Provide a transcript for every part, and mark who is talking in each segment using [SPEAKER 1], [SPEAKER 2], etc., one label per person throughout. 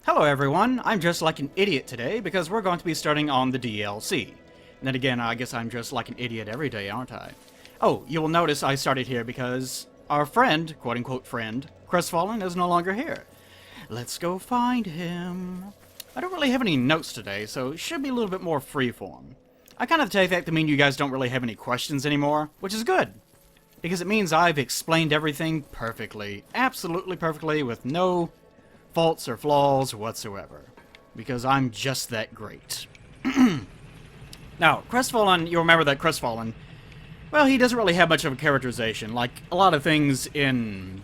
[SPEAKER 1] Hello everyone, I'm just like an idiot today because we're going to be starting on the DLC. And then again, I guess I'm just like an idiot every day, aren't I? Oh, you will notice I started here because our friend, quote-unquote friend, Crestfallen, is no longer here. Let's go find him. I don't really have any notes today, so it should be a little bit more freeform. I kind of take that to mean you guys don't really have any questions anymore, which is good. Because it means I've explained everything perfectly, absolutely perfectly, with no faults or flaws whatsoever, because I'm just that great. Now, Crestfallen, you'll remember that Crestfallen, well, he doesn't really have much of a characterization. Like a lot of things in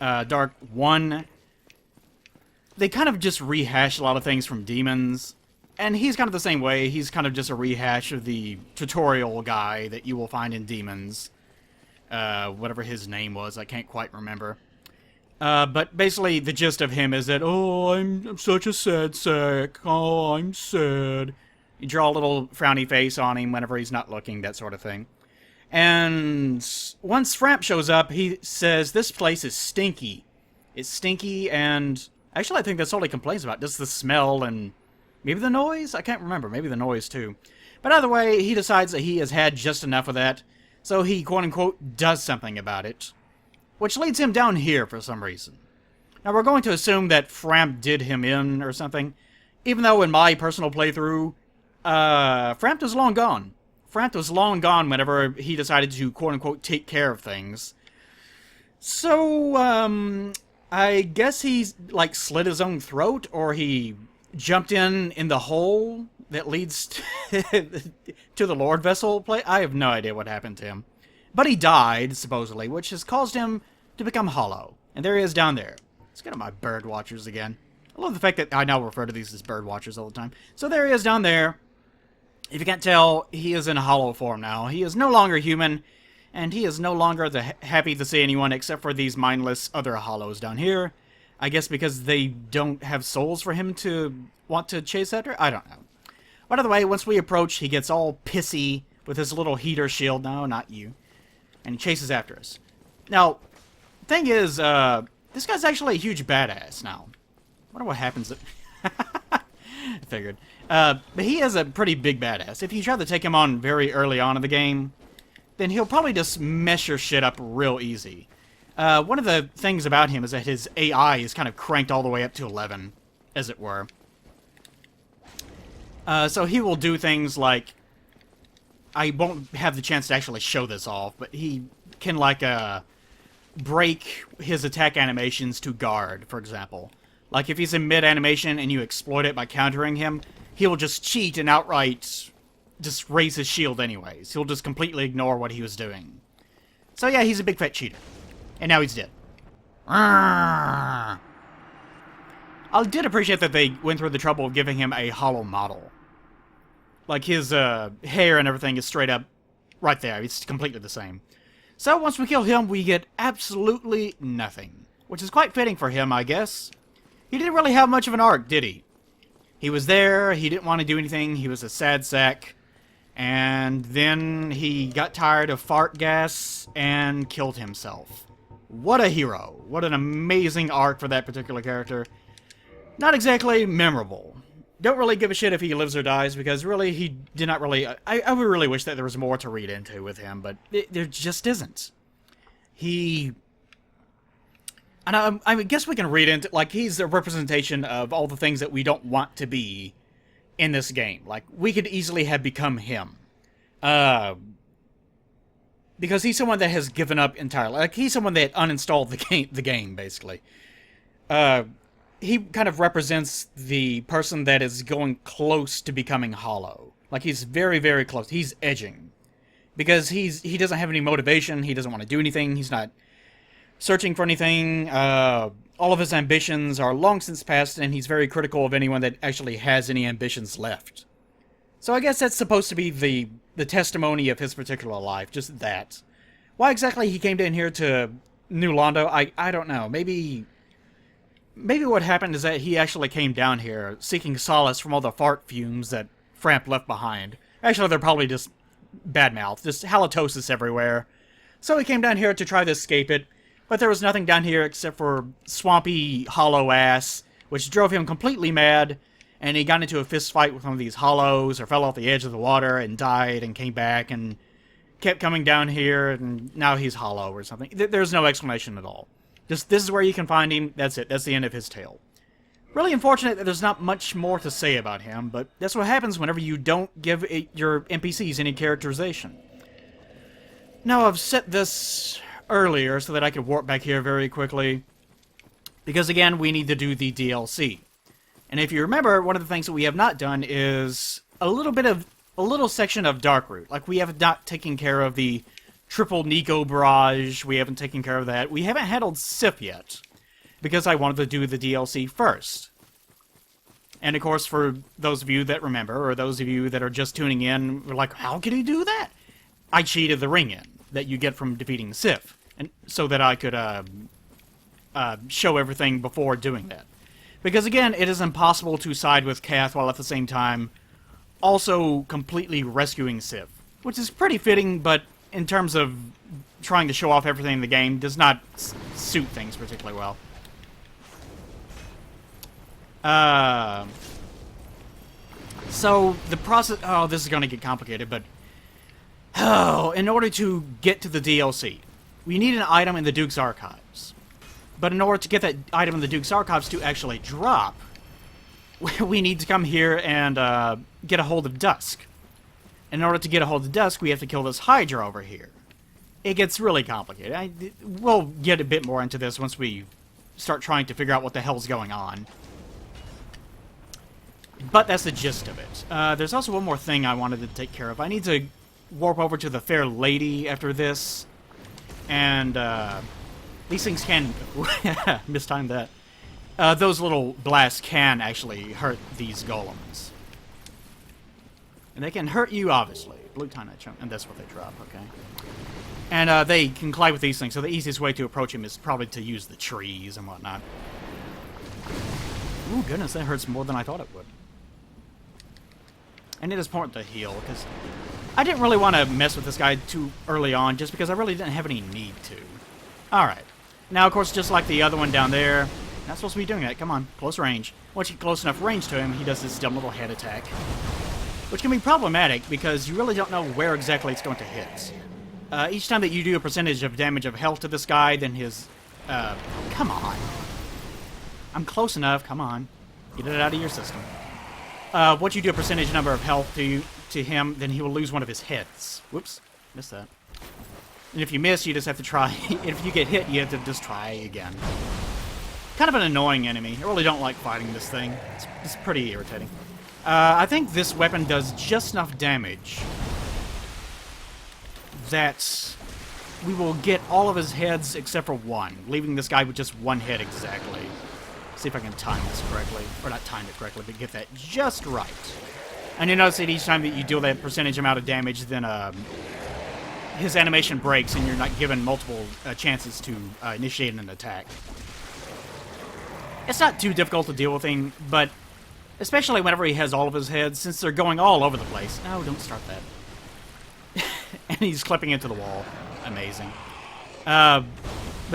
[SPEAKER 1] Dark 1, they kind of just rehash a lot of things from Demons, and he's kind of the same way. He's kind of just a rehash of the tutorial guy that you will find in Demons. Whatever his name was, I can't quite remember. But basically, the gist of him is that, oh, I'm such a sad sack. Oh, I'm sad. You draw a little frowny face on him whenever he's not looking, that sort of thing. And once Framp shows up, he says, this place is stinky. It's stinky, and actually I think that's all he complains about, just the smell and maybe the noise? I can't remember. Maybe the noise, too. But either way, he decides that he has had just enough of that, so he, quote-unquote, does something about it. Which leads him down here for some reason. Now, we're going to assume that Framp did him in or something. Even though in my personal playthrough, Framp was long gone. Framp was long gone whenever he decided to, quote-unquote, take care of things. So, I guess he, like, slit his own throat, or he jumped in the hole that leads to the Lord Vessel play. I have no idea what happened to him. But he died, supposedly, which has caused him to become hollow. And there he is down there. Let's get on my bird watchers again. I love the fact that I now refer to these as bird watchers all the time. So there he is down there. If you can't tell, he is in hollow form now. He is no longer human, and he is no longer happy to see anyone except for these mindless other hollows down here. I guess because they don't have souls for him to want to chase after? I don't know. By the way, once we approach, he gets all pissy with his little heater shield. No, not you. And he chases after us. Now, thing is, this guy's actually a huge badass now. I wonder what happens if... I figured. But he is a pretty big badass. If you try to take him on very early on in the game, then he'll probably just mess your shit up real easy. One of the things about him is that his AI is kind of cranked all the way up to 11, as it were. So he will do things like... I won't have the chance to actually show this off, but he can, like, break his attack animations to guard, for example. Like, if he's in mid-animation and you exploit it by countering him, he'll just cheat and outright just raise his shield anyways. He'll just completely ignore what he was doing. So yeah, he's a big fat cheater. And now he's dead. I did appreciate that they went through the trouble of giving him a hollow model. Like, his hair and everything is straight up right there. It's completely the same. So, once we kill him, we get absolutely nothing. Which is quite fitting for him, I guess. He didn't really have much of an arc, did he? He was there, he didn't want to do anything, he was a sad sack. And then he got tired of fart gas and killed himself. What a hero. What an amazing arc for that particular character. Not exactly memorable. Don't really give a shit if he lives or dies, because really, he did not really... I would really wish that there was more to read into with him, but there just isn't. He... And I guess we can read into... Like, he's a representation of all the things that we don't want to be in this game. Like, we could easily have become him. Because he's someone that has given up entirely. Like, he's someone that uninstalled the game, basically. He kind of represents the person that is going close to becoming hollow. Like, he's very, very close. He's edging. Because he doesn't have any motivation. He doesn't want to do anything. He's not searching for anything. All of his ambitions are long since past, and he's very critical of anyone that actually has any ambitions left. So I guess that's supposed to be the testimony of his particular life. Just that. Why exactly he came down here to New Londo, I don't know. Maybe what happened is that he actually came down here seeking solace from all the fart fumes that Framp left behind. Actually, they're probably just bad mouth, just halitosis everywhere. So he came down here to try to escape it, but there was nothing down here except for swampy, hollow ass which drove him completely mad, and he got into a fist fight with one of these hollows, or fell off the edge of the water and died, and came back, and kept coming down here, and now he's hollow or something. There's no explanation at all. Just, this is where you can find him, that's it, that's the end of his tale. Really unfortunate that there's not much more to say about him, but that's what happens whenever you don't give your NPCs any characterization. Now, I've set this earlier so that I could warp back here very quickly, because again, we need to do the DLC. And if you remember, one of the things that we have not done is a little section of Darkroot. Like, we have not taken care of the triple Nico barrage, we haven't taken care of that. We haven't handled Sif yet, because I wanted to do the DLC first. And of course, for those of you that remember, or those of you that are just tuning in, we're like, how could he do that? I cheated the ring in that you get from defeating Sif, and so that I could show everything before doing that. Because again, it is impossible to side with Kath while at the same time also completely rescuing Sif, which is pretty fitting, but in terms of trying to show off everything in the game, does not suit things particularly well. So the process, oh, this is going to get complicated, but in order to get to the DLC, we need an item in the Duke's Archives. But in order to get that item in the Duke's Archives to actually drop, we need to come here and get a hold of Dusk. In order to get a hold of Dusk, we have to kill this Hydra over here. It gets really complicated. We'll get a bit more into this once we start trying to figure out what the hell's going on. But that's the gist of it. There's also one more thing I wanted to take care of. I need to warp over to the Fair Lady after this. And, these things can... mistimed that. Those little blasts can actually hurt these golems. And they can hurt you, obviously. Blue tiny chunk, and that's what they drop, okay. And, they can collide with these things, so the easiest way to approach them is probably to use the trees and whatnot. Ooh, goodness, that hurts more than I thought it would. And it is important to heal, because I didn't really want to mess with this guy too early on, just because I really didn't have any need to. Alright. Now, of course, just like the other one down there, not supposed to be doing that. Come on, close range. Once you get close enough range to him, he does this dumb little head attack. Which can be problematic, because you really don't know where exactly it's going to hit. Each time that you do a percentage of damage of health to this guy, then his... come on. I'm close enough, come on. Get it out of your system. Once you do a percentage number of health to him, then he will lose one of his heads. Whoops, missed that. And if you miss, you just have to try. If you get hit, you have to just try again. Kind of an annoying enemy. I really don't like fighting this thing. It's pretty irritating. I think this weapon does just enough damage that we will get all of his heads except for one, leaving this guy with just one head exactly. See if I can time this correctly. Or not time it correctly, but get that just right. And you notice that each time that you deal that percentage amount of damage, then his animation breaks and you're not given multiple chances to initiate an attack. It's not too difficult to deal with him, but especially whenever he has all of his heads, since they're going all over the place. No, don't start that. And he's clipping into the wall. Amazing. But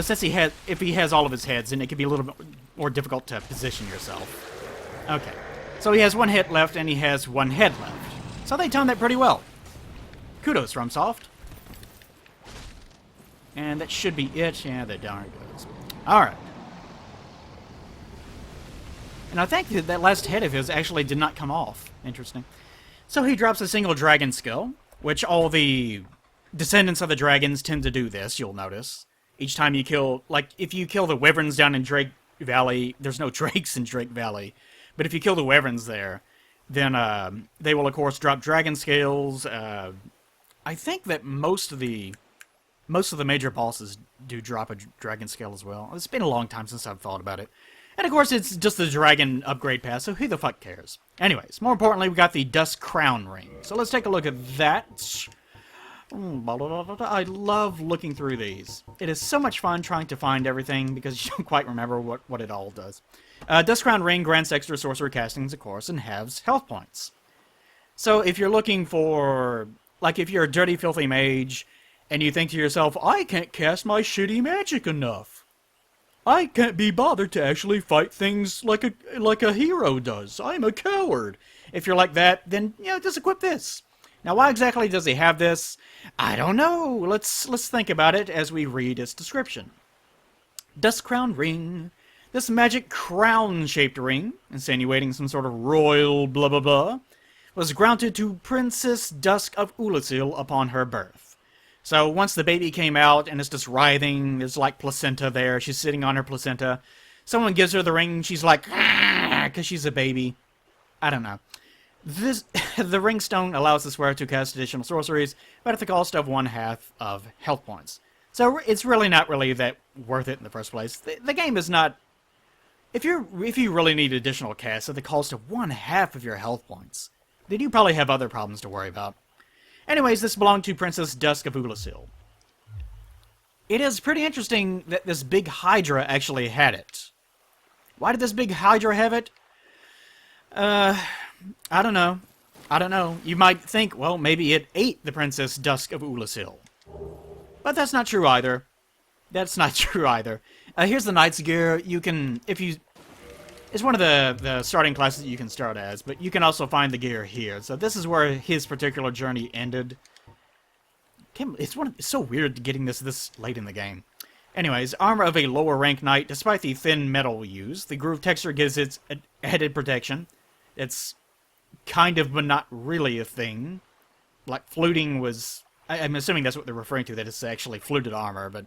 [SPEAKER 1] since if he has all of his heads, then it can be a little bit more difficult to position yourself. Okay. So he has one hit left, and he has one head left. So they timed that pretty well. Kudos, FromSoft. And that should be it. Yeah, that darn goes. Alright. And I think that last head of his actually did not come off. Interesting. So he drops a single dragon skill, which all the descendants of the dragons tend to do this, you'll notice. Each time you kill, like, if you kill the wyverns down in Drake Valley, there's no drakes in Drake Valley, but if you kill the wyverns there, then they will, of course, drop dragon scales. I think that most of the major bosses do drop a dragon scale as well. It's been a long time since I've thought about it. And of course, it's just the dragon upgrade pass, so who the fuck cares? Anyways, more importantly, we got the Dusk crown ring. So let's take a look at that. I love looking through these. It is so much fun trying to find everything because you don't quite remember what it all does. Dusk crown ring grants extra sorcerer castings, of course, and halves health points. So if you're looking for, like, if you're a dirty, filthy mage, and you think to yourself, I can't cast my shitty magic enough. I can't be bothered to actually fight things like a hero does. I'm a coward. If you're like that, then just equip this. Now, why exactly does he have this? I don't know. Let's think about it as we read its description. Dusk Crown Ring. This magic crown-shaped ring, insinuating some sort of royal blah blah blah, was granted to Princess Dusk of Oolacile upon her birth. So once the baby came out and it's just writhing, there's like placenta there, she's sitting on her placenta. Someone gives her the ring, she's like, because she's a baby. I don't know. The ring stone allows the wearer to cast additional sorceries, but at the cost of 1/2 of health points. So it's really not really that worth it in the first place. The game is not. If you really need additional casts at the cost of 1/2 of your health points, then you probably have other problems to worry about. Anyways, this belonged to Princess Dusk of Oolacile. It is pretty interesting that this big Hydra actually had it. Why did this big Hydra have it? I don't know. I don't know. You might think, well, maybe it ate the Princess Dusk of Oolacile. But that's not true either. That's not true either. Here's the Knight's gear. You can, it's one of the starting classes that you can start as, but you can also find the gear here. So this is where his particular journey ended. It's so weird getting this late in the game. Anyways, armor of a lower rank knight. Despite the thin metal used, the groove texture gives it headed protection. It's kind of, but not really a thing. Like fluting was. I'm assuming that's what they're referring to. That it's actually fluted armor, but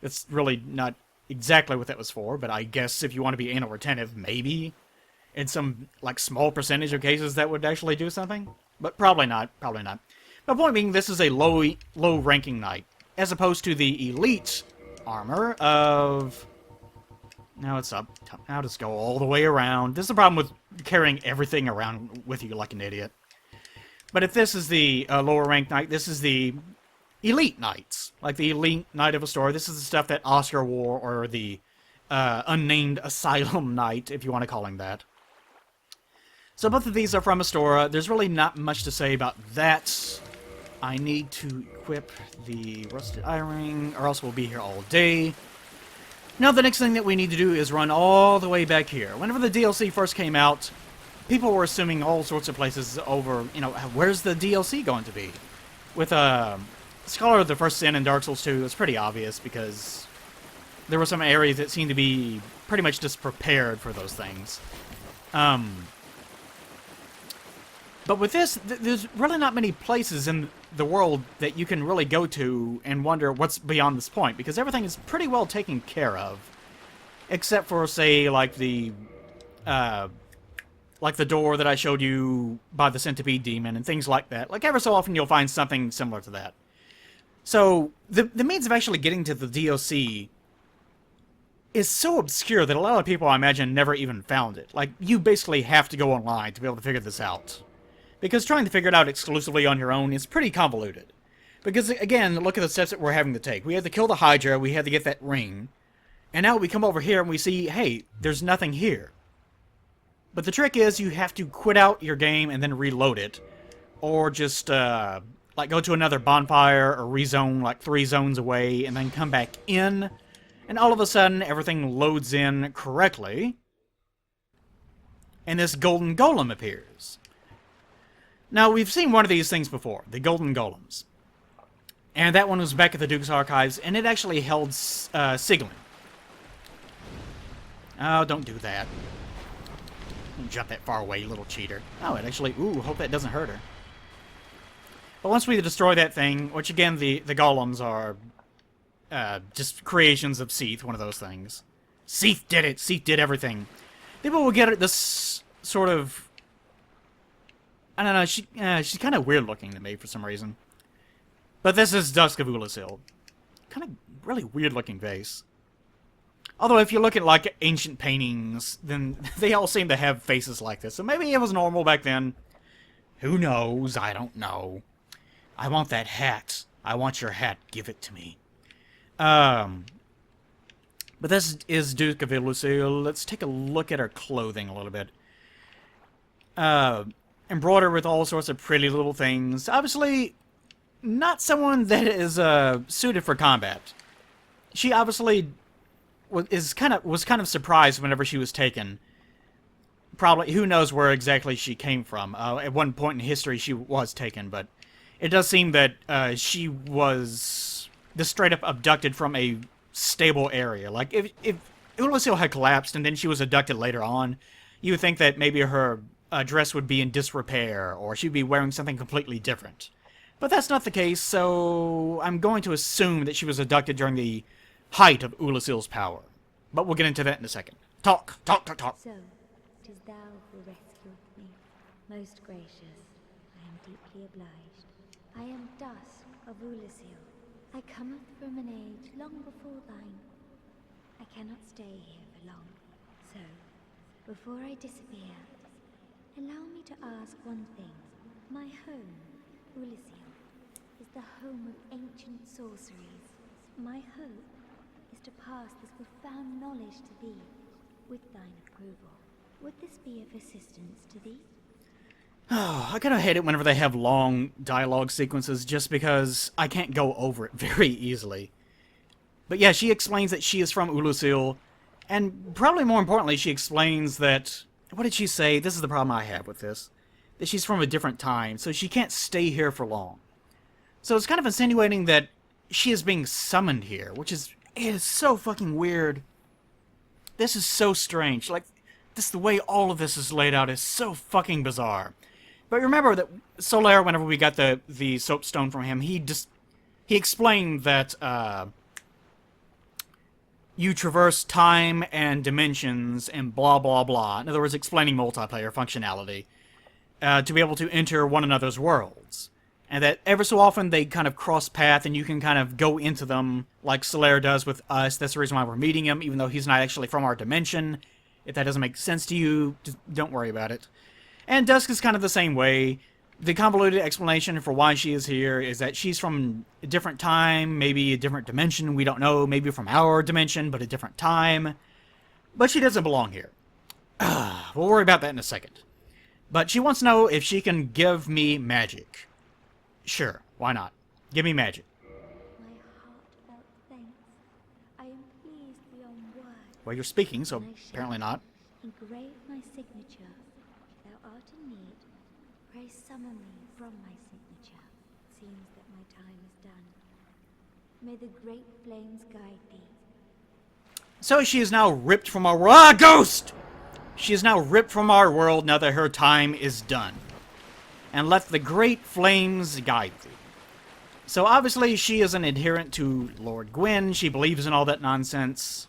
[SPEAKER 1] it's really not exactly what that was for. But I guess if you want to be anal retentive, maybe in some like small percentage of cases that would actually do something. But probably not. Probably not. My point being, this is a low ranking knight, as opposed to the elite armor of. Now it's up. Now just go all the way around. This is the problem with carrying everything around with you like an idiot. But if this is the lower rank knight, this is the elite knights. Like the elite knight of a story. This is the stuff that Oscar wore, or the unnamed asylum knight, if you want to call him that. So both of these are from Astora. There's really not much to say about that. I need to equip the rusted eye ring, or else we'll be here all day. Now the next thing that we need to do is run all the way back here. Whenever the DLC first came out, people were assuming all sorts of places over, where's the DLC going to be? With Scholar of the First Sin in Dark Souls 2, it's pretty obvious because there were some areas that seemed to be pretty much just prepared for those things. But with this, there's really not many places in the world that you can really go to and wonder what's beyond this point, because everything is pretty well taken care of. Except for, say, like the door that I showed you by the centipede demon and things like that. Like, ever so often you'll find something similar to that. So, the means of actually getting to the DLC is so obscure that a lot of people, I imagine, never even found it. Like, you basically have to go online to be able to figure this out. Because trying to figure it out exclusively on your own is pretty convoluted. Because, again, look at the steps that we're having to take. We had to kill the Hydra, we had to get that ring, and now we come over here and we see, hey, there's nothing here. But the trick is you have to quit out your game and then reload it. Or just, like, go to another bonfire or rezone, like, 3 zones away, and then come back in. And all of a sudden, everything loads in correctly. And this golden golem appears. Now, we've seen one of these things before, the golden golems. And that one was back at the Duke's Archives, and it actually held Siglin. Oh, don't do that. Don't jump that far away, you little cheater. Oh, it actually... Ooh, hope that doesn't hurt her. But once we destroy that thing, which again, the golems are just creations of Seath, one of those things. Seath did it! Seath did everything. People will get this sort of... I don't know, she's kind of weird looking to me for some reason. But this is Dusk of Oolacile. Kind of really weird looking face. Although if you look at like ancient paintings, then they all seem to have faces like this. So maybe it was normal back then. Who knows? I don't know. I want that hat. I want your hat. Give it to me. But this is Dusk of Oolacile. Let's take a look at her clothing a little bit. Embroidered with all sorts of pretty little things. Obviously, not someone that is suited for combat. She obviously was kind of surprised whenever she was taken. Probably, who knows where exactly she came from. At one point in history, she was taken, but it does seem that she was just straight up abducted from a stable area. Like, if Oolacile had collapsed and then she was abducted later on, you would think that maybe her dress would be in disrepair, or she'd be wearing something completely different. But that's not the case, so I'm going to assume that she was abducted during the height of Oolacile's power. But we'll get into that in a second. Talk.
[SPEAKER 2] So, 'tis thou who rescueth me. Most gracious, I am deeply obliged. I am Dusk of Oolacile. I cometh from an age long before thine. I cannot stay here for long. So, before I disappear, allow me to ask one thing. My home, Oolacile, is the home of ancient sorceries. My hope is to pass this profound knowledge to thee, with thine approval. Would this be of assistance to thee?
[SPEAKER 1] Oh, I kind of hate it whenever they have long dialogue sequences, just because I can't go over it very easily. But yeah, she explains that she is from Oolacile, and probably more importantly, she explains that... What did she say? This is the problem I have with this. That she's from a different time, so she can't stay here for long. So it's kind of insinuating that she is being summoned here, which is... It is so fucking weird. This is so strange. Like, the way all of this is laid out is so fucking bizarre. But remember that Solaire, whenever we got the soapstone from him, he explained that you traverse time and dimensions and blah blah blah. In other words, explaining multiplayer functionality to be able to enter one another's worlds. And that ever so often they kind of cross path and you can kind of go into them like Solaire does with us. That's the reason why we're meeting him, even though he's not actually from our dimension. If that doesn't make sense to you, just don't worry about it. And Dusk is kind of the same way. The convoluted explanation for why she is here is that she's from a different time, maybe a different dimension, we don't know, maybe from our dimension, but a different time. But she doesn't belong here. We'll worry about that in a second. But she wants to know if she can give me magic. Sure, why not? Give me magic.
[SPEAKER 2] My heartfelt thanks. I am pleased beyond words.
[SPEAKER 1] Well, you're speaking, so apparently not.
[SPEAKER 2] Engrave my signature. If thou art in need, pray summon me from my signature. It seems that my time is done. May the great flames guide thee.
[SPEAKER 1] So she is now ripped from our world. Ah, ghost! She is now ripped from our world now that her time is done. And let the great flames guide thee. So obviously she is an adherent to Lord Gwyn. She believes in all that nonsense.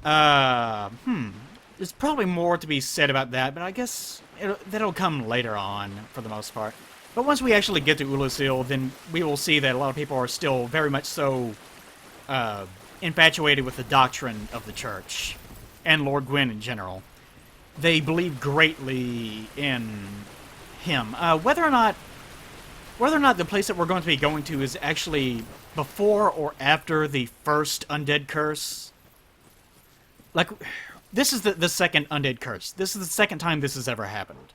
[SPEAKER 1] There's probably more to be said about that, but I guess that'll come later on, for the most part. But once we actually get to Oolacile, then we will see that a lot of people are still very much so infatuated with the doctrine of the church, and Lord Gwyn in general. They believe greatly in him. Whether or not the place that we're going to be going to is actually before or after the first undead curse. Like, this is the second undead curse. This is the second time this has ever happened.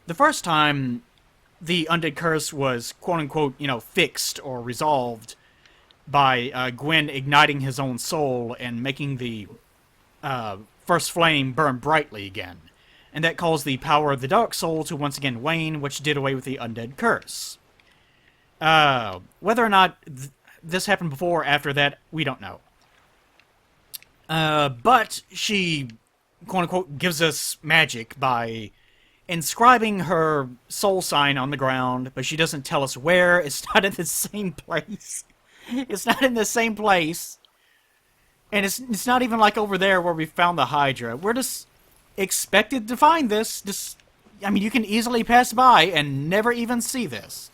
[SPEAKER 1] The first time the undead curse was quote-unquote, fixed or resolved by Gwyn igniting his own soul and making the first flame burn brightly again. And that caused the power of the Dark Soul to once again wane, which did away with the undead curse. Whether or not this happened before or after that, we don't know. But she, quote-unquote, gives us magic by inscribing her soul sign on the ground, but she doesn't tell us where. It's not in the same place. It's not in the same place. And it's not even like over there where we found the Hydra. We're just expected to find this. You can easily pass by and never even see this.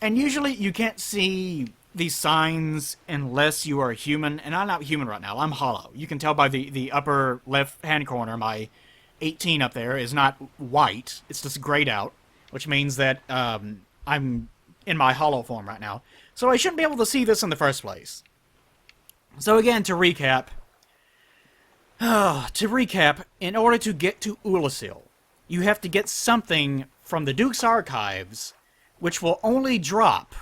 [SPEAKER 1] And usually you can't see these signs unless you are human. And I'm not human right now. I'm hollow. You can tell by the upper left-hand corner, my 18 up there is not white. It's just grayed out, which means that I'm in my hollow form right now. So I shouldn't be able to see this in the first place. So again, to recap, in order to get to Oolacile, you have to get something from the Duke's archives, which will only drop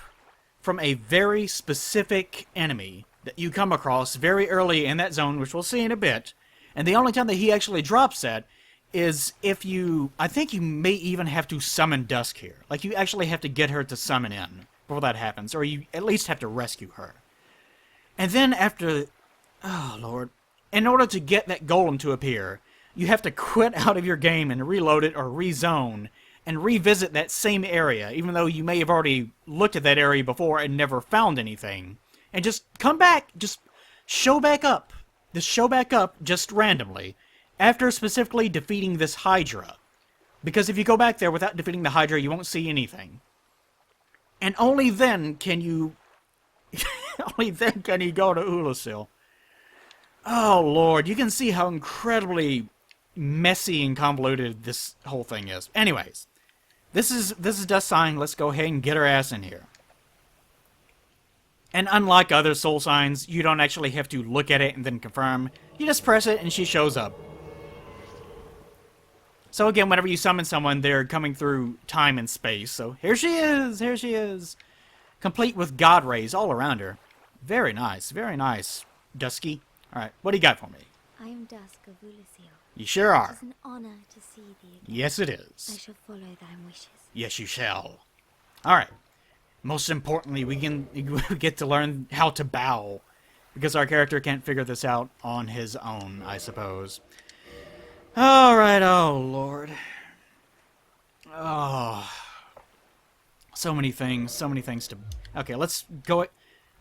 [SPEAKER 1] from a very specific enemy that you come across very early in that zone, which we'll see in a bit. And the only time that he actually drops that is if you... I think you may even have to summon Dusk here. Like, you actually have to get her to summon in before that happens. Or you at least have to rescue her. And then after... Oh, Lord. In order to get that golem to appear, you have to quit out of your game and reload it or rezone and revisit that same area, even though you may have already looked at that area before and never found anything. And just come back, just show back up. Just show back up, just randomly, after specifically defeating this Hydra. Because if you go back there without defeating the Hydra, you won't see anything. And only then can you... only then can you go to Oolacile. Oh, Lord, you can see how incredibly messy and convoluted this whole thing is. Anyways, this is Dusk sign. Let's go ahead and get her ass in here. And unlike other soul signs, you don't actually have to look at it and then confirm. You just press it and she shows up. So again, whenever you summon someone, they're coming through time and space. So here she is, here she is. Complete with god rays all around her. Very nice, Dusky. Alright, what do you got for me?
[SPEAKER 2] I am Dusk of Oolacile.
[SPEAKER 1] You sure
[SPEAKER 2] It
[SPEAKER 1] are.
[SPEAKER 2] is an honor to see thee again.
[SPEAKER 1] Yes, it
[SPEAKER 2] I
[SPEAKER 1] is.
[SPEAKER 2] shall follow thy wishes.
[SPEAKER 1] Yes, you shall. Alright. Most importantly, we get to learn how to bow. Because our character can't figure this out on his own, I suppose. Alright, oh Lord. Oh. So many things to... Okay, let's go...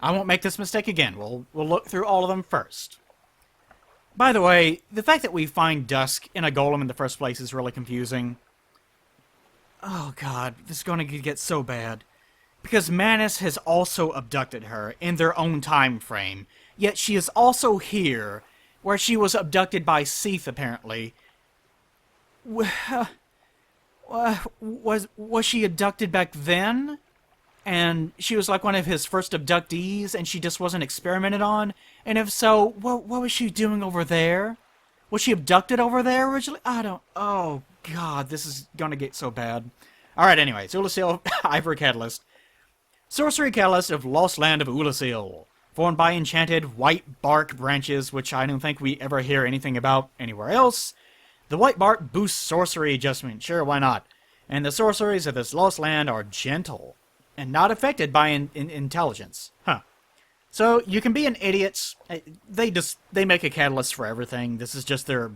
[SPEAKER 1] I won't make this mistake again. We'll look through all of them first. By the way, the fact that we find Dusk in a golem in the first place is really confusing. Oh god, this is going to get so bad. Because Manus has also abducted her in their own time frame. Yet she is also here, where she was abducted by Seath, apparently. Was she abducted back then? And she was like one of his first abductees, and she just wasn't experimented on? And if so, what was she doing over there? Was she abducted over there originally? I don't... Oh, God, this is gonna get so bad. Alright, anyway, Oolacile Ivory Catalyst. Sorcery Catalyst of Lost Land of Oolacile. Formed by enchanted white bark branches, which I don't think we ever hear anything about anywhere else. The white bark boosts sorcery adjustment. Sure, why not? And the sorceries of this lost land are gentle and not affected by intelligence. Huh. So, you can be an idiot. They make a catalyst for everything. This is just their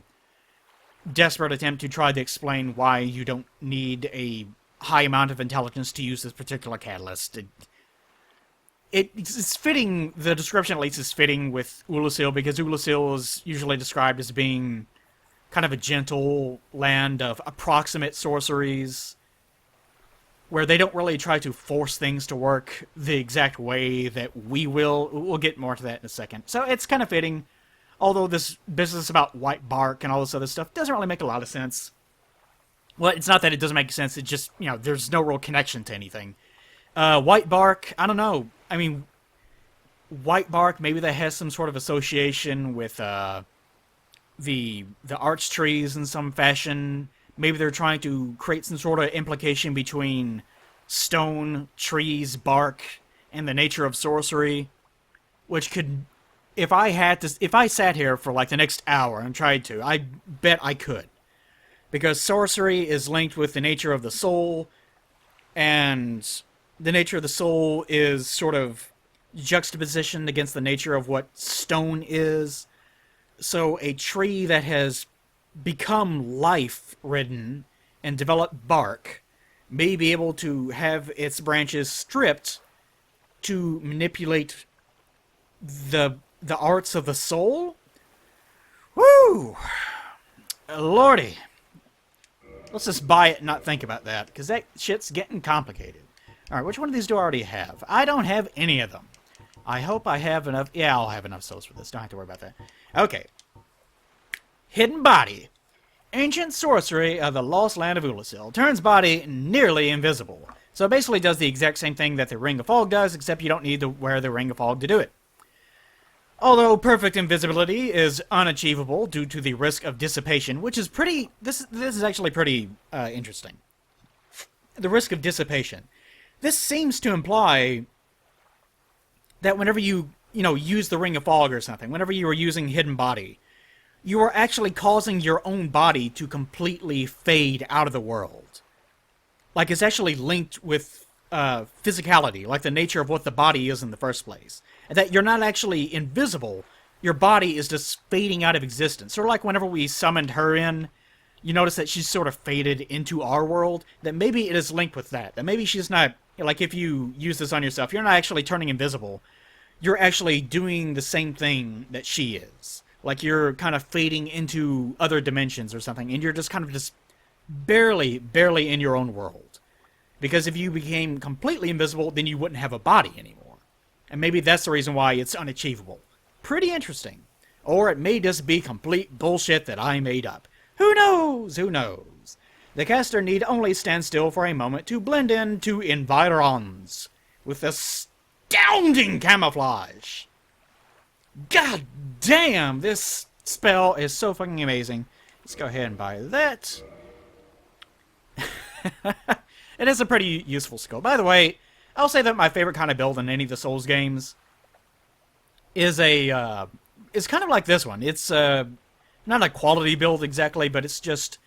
[SPEAKER 1] desperate attempt to try to explain why you don't need a high amount of intelligence to use this particular catalyst. It's fitting, the description at least is fitting with Oolacile, because Oolacile is usually described as being kind of a gentle land of approximate sorceries, where they don't really try to force things to work the exact way that we will. We'll get more to that in a second. So it's kind of fitting, although this business about white bark and all this other stuff doesn't really make a lot of sense. Well, it's not that it doesn't make sense, it just, you know, there's no real connection to anything. White bark, I don't know. I mean, white bark, maybe that has some sort of association with the arch trees in some fashion. Maybe they're trying to create some sort of implication between stone, trees, bark, and the nature of sorcery, which could, if I sat here for like the next hour and tried to, I bet I could. Because sorcery is linked with the nature of the soul, and the nature of the soul is sort of juxtapositioned against the nature of what stone is. So a tree that has become life-ridden and developed bark may be able to have its branches stripped to manipulate the arts of the soul? Woo! Lordy. Let's just buy it and not think about that, because that shit's getting complicated. Alright, which one of these do I already have? I don't have any of them. I hope I have enough... Yeah, I'll have enough souls for this. Don't have to worry about that. Okay. Hidden Body. Ancient sorcery of the Lost Land of Oolacile. Turns body nearly invisible. So it basically does the exact same thing that the Ring of Fog does, except you don't need to wear the Ring of Fog to do it. Although perfect invisibility is unachievable due to the risk of dissipation, which is pretty... This is actually pretty interesting. The risk of dissipation. This seems to imply that whenever you use the Ring of Fog or something, whenever you were using Hidden Body, you are actually causing your own body to completely fade out of the world. Like, it's actually linked with physicality, like the nature of what the body is in the first place. And that you're not actually invisible, your body is just fading out of existence. Sort of like whenever we summoned her in, you notice that she's sort of faded into our world, that maybe it is linked with that. That maybe she's not, like if you use this on yourself, you're not actually turning invisible. You're actually doing the same thing that she is. Like you're kind of fading into other dimensions or something, and you're just kind of just barely in your own world. Because if you became completely invisible, then you wouldn't have a body anymore. And maybe that's the reason why it's unachievable. Pretty interesting. Or it may just be complete bullshit that I made up. Who knows? Who knows? The caster need only stand still for a moment to blend into environs with astounding camouflage. God damn, this spell is so fucking amazing. Let's go ahead and buy that. It is a pretty useful skill. By the way, I'll say that my favorite kind of build in any of the Souls games is is kind of like this one. It's not a quality build exactly, but it's just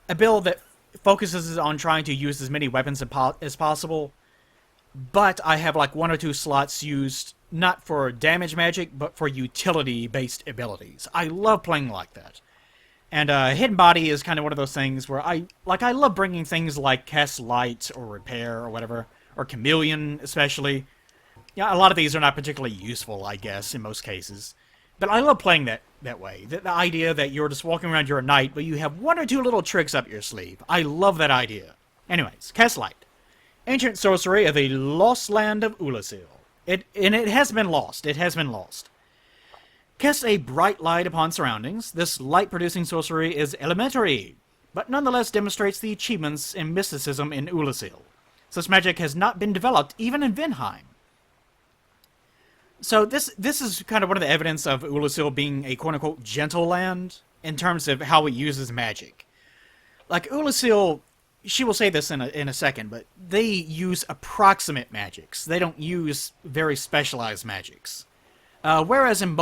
[SPEAKER 1] a build that focuses on trying to use as many weapons as possible. But I have like 1 or 2 slots used not for damage magic, but for utility-based abilities. I love playing like that. And Hidden Body is kind of one of those things where I love bringing things like Cast Light or Repair or whatever, or Chameleon especially. Yeah, a lot of these are not particularly useful, I guess, in most cases. But I love playing that way. The idea that you're just walking around, you're a knight, but you have 1 or 2 little tricks up your sleeve. I love that idea. Anyways, Cast Light. Ancient sorcery of the lost land of Oolacile. It has been lost. It has been lost. Cast a bright light upon surroundings. This light-producing sorcery is elementary, but nonetheless demonstrates the achievements in mysticism in Oolacile. Such magic has not been developed even in Vinheim. So this is kind of one of the evidence of Oolacile being a quote-unquote gentle land in terms of how it uses magic. Like Oolacile, she will say this in a second, but they use approximate magics. They don't use very specialized magics. Whereas in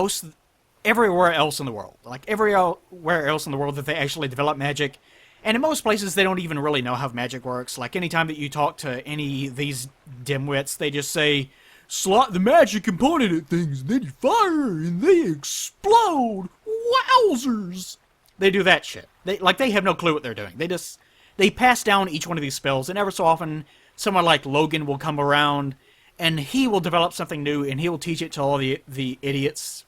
[SPEAKER 1] everywhere else in the world, like everywhere else in the world that they actually develop magic, and in most places they don't even really know how magic works. Like anytime that you talk to any of these dimwits, they just say, slot the magic component at things, and then you fire, and they explode. Wowzers! They do that shit. They have no clue what they're doing. They pass down each one of these spells, and ever so often, someone like Logan will come around, and he will develop something new, and he will teach it to all the idiots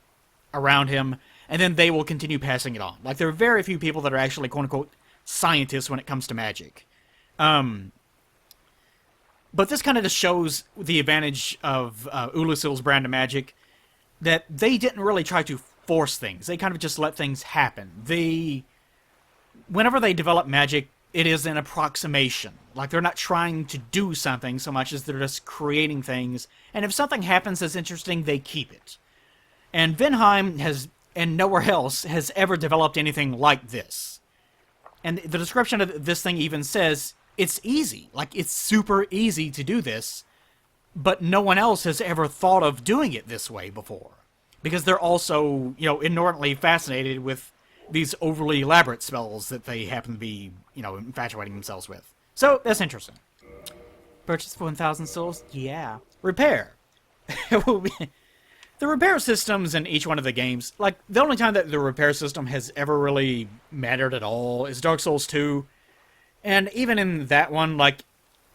[SPEAKER 1] around him, and then they will continue passing it on. Like, there are very few people that are actually, quote-unquote, scientists when it comes to magic. But this kind of just shows the advantage of Oolacile's brand of magic, that they didn't really try to force things. They kind of just let things happen. Whenever they develop magic, it is an approximation. Like, they're not trying to do something so much as they're just creating things, and if something happens that's interesting, they keep it. And Vinheim and nowhere else, has ever developed anything like this. And the description of this thing even says, it's easy. Like, it's super easy to do this, but no one else has ever thought of doing it this way before. Because they're also, inordinately fascinated with these overly elaborate spells that they happen to be, infatuating themselves with. So, that's interesting. Purchase for 1,000 souls? Yeah. Repair. The repair systems in each one of the games, like, the only time that the repair system has ever really mattered at all is Dark Souls 2. And even in that one, like,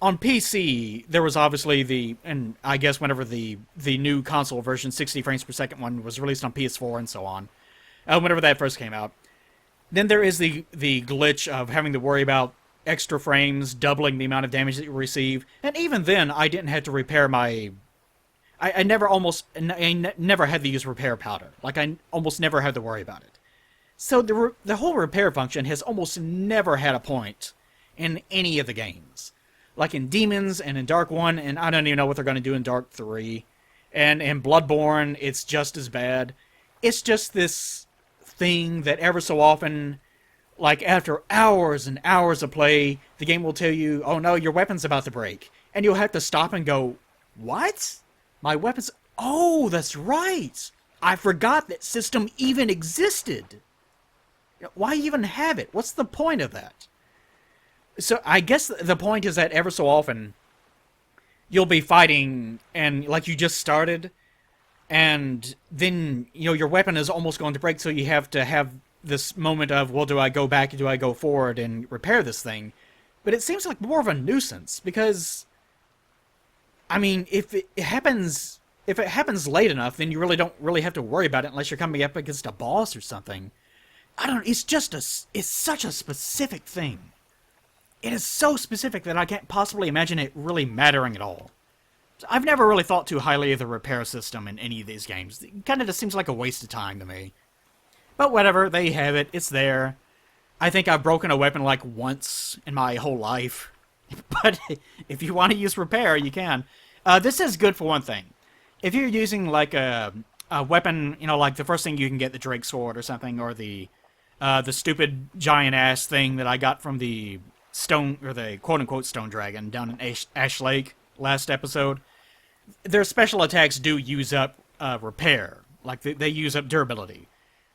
[SPEAKER 1] on PC, there was obviously and I guess whenever the new console version, 60 frames per second one, was released on PS4 and so on, whenever that first came out. Then there is the glitch of having to worry about extra frames, doubling the amount of damage that you receive. And even then, I didn't have to repair my... I never had to use repair powder. Like, I almost never had to worry about it. So the whole repair function has almost never had a point in any of the games. Like in Demons and in Dark 1, and I don't even know what they're going to do in Dark 3. And in Bloodborne, it's just as bad. It's just this thing that ever so often, like after hours and hours of play, the game will tell you, oh no, your weapon's about to break. And you'll have to stop and go, what? My weapon's... Oh, that's right! I forgot that system even existed! Why even have it? What's the point of that? So I guess the point is that ever so often you'll be fighting and like you just started, and then your weapon is almost going to break, so you have to have this moment of, well, do I go back, do I go forward and repair this thing? But it seems like more of a nuisance because, I mean, if it happens late enough, then you really don't really have to worry about it unless you're coming up against a boss or something. I don't. It's such a specific thing. It is so specific that I can't possibly imagine it really mattering at all. I've never really thought too highly of the repair system in any of these games. It kind of just seems like a waste of time to me. But whatever, they have it. It's there. I think I've broken a weapon like once in my whole life. But if you want to use repair, you can. This is good for one thing. If you're using like a weapon, like the first thing you can get, the Drake Sword or something, or the stupid giant-ass thing that I got from the stone, or the quote-unquote stone dragon down in Ash Lake last episode, their special attacks do use up repair. Like, they use up durability.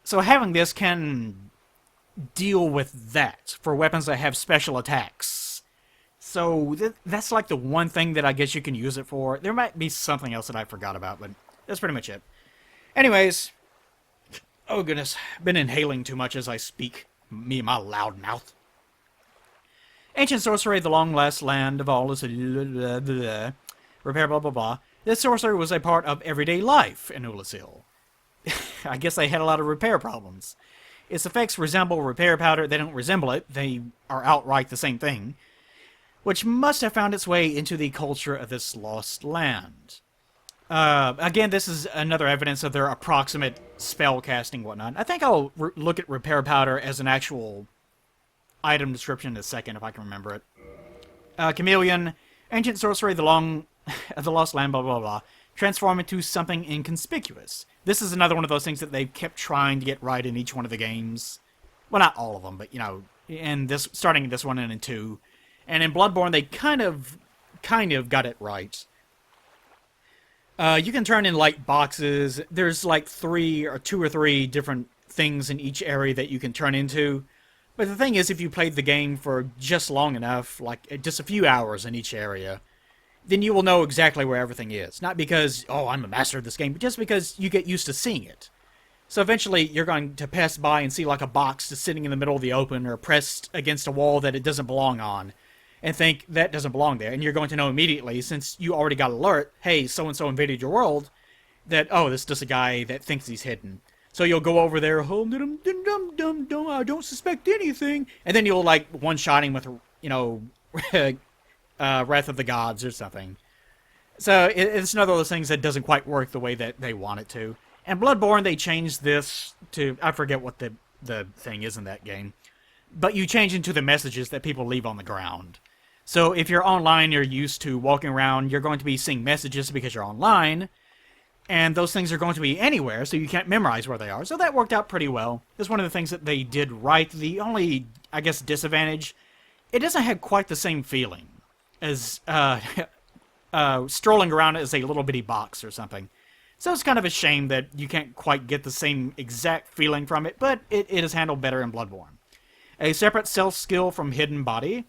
[SPEAKER 1] So having this can deal with that for weapons that have special attacks. So that's like the one thing that I guess you can use it for. There might be something else that I forgot about, but that's pretty much it. Anyways, oh goodness, been inhaling too much as I speak. Me and my loud mouth. Ancient sorcery, the long last land of all is repair, blah blah blah. This sorcery was a part of everyday life in Oolacile. I guess they had a lot of repair problems. Its effects resemble repair powder. They don't resemble it. They are outright the same thing, which must have found its way into the culture of this lost land. Again, this is another evidence of their approximate spell casting and whatnot. I think I'll look at repair powder as an actual item description in a second, if I can remember it. Chameleon, ancient sorcery, the lost land, blah, blah, blah. Transform into something inconspicuous. This is another one of those things that they've kept trying to get right in each one of the games. Well, not all of them, but, in this, starting this one and in 2. And in Bloodborne, they kind of got it right. You can turn in light boxes. There's like 2 or 3 different things in each area that you can turn into. But the thing is, if you played the game for just long enough, like just a few hours in each area, then you will know exactly where everything is. Not because, oh, I'm a master of this game, but just because you get used to seeing it. So eventually, you're going to pass by and see like a box just sitting in the middle of the open or pressed against a wall that it doesn't belong on, and think that doesn't belong there. And you're going to know immediately, since you already got alert, hey, so-and-so invaded your world, that, oh, this is just a guy that thinks he's hidden. So you'll go over there, oh, I don't suspect anything, and then you'll, like, one-shot him with, Wrath of the Gods or something. So it's another of those things that doesn't quite work the way that they want it to. And Bloodborne, they changed this to, I forget what the thing is in that game, but you change into the messages that people leave on the ground. So if you're online, you're used to walking around, you're going to be seeing messages because you're online, and those things are going to be anywhere, so you can't memorize where they are. So that worked out pretty well. That's one of the things that they did right. The only, I guess, disadvantage, it doesn't have quite the same feeling as strolling around as a little bitty box or something. So it's kind of a shame that you can't quite get the same exact feeling from it, but it is handled better in Bloodborne. A separate stealth skill from Hidden Body.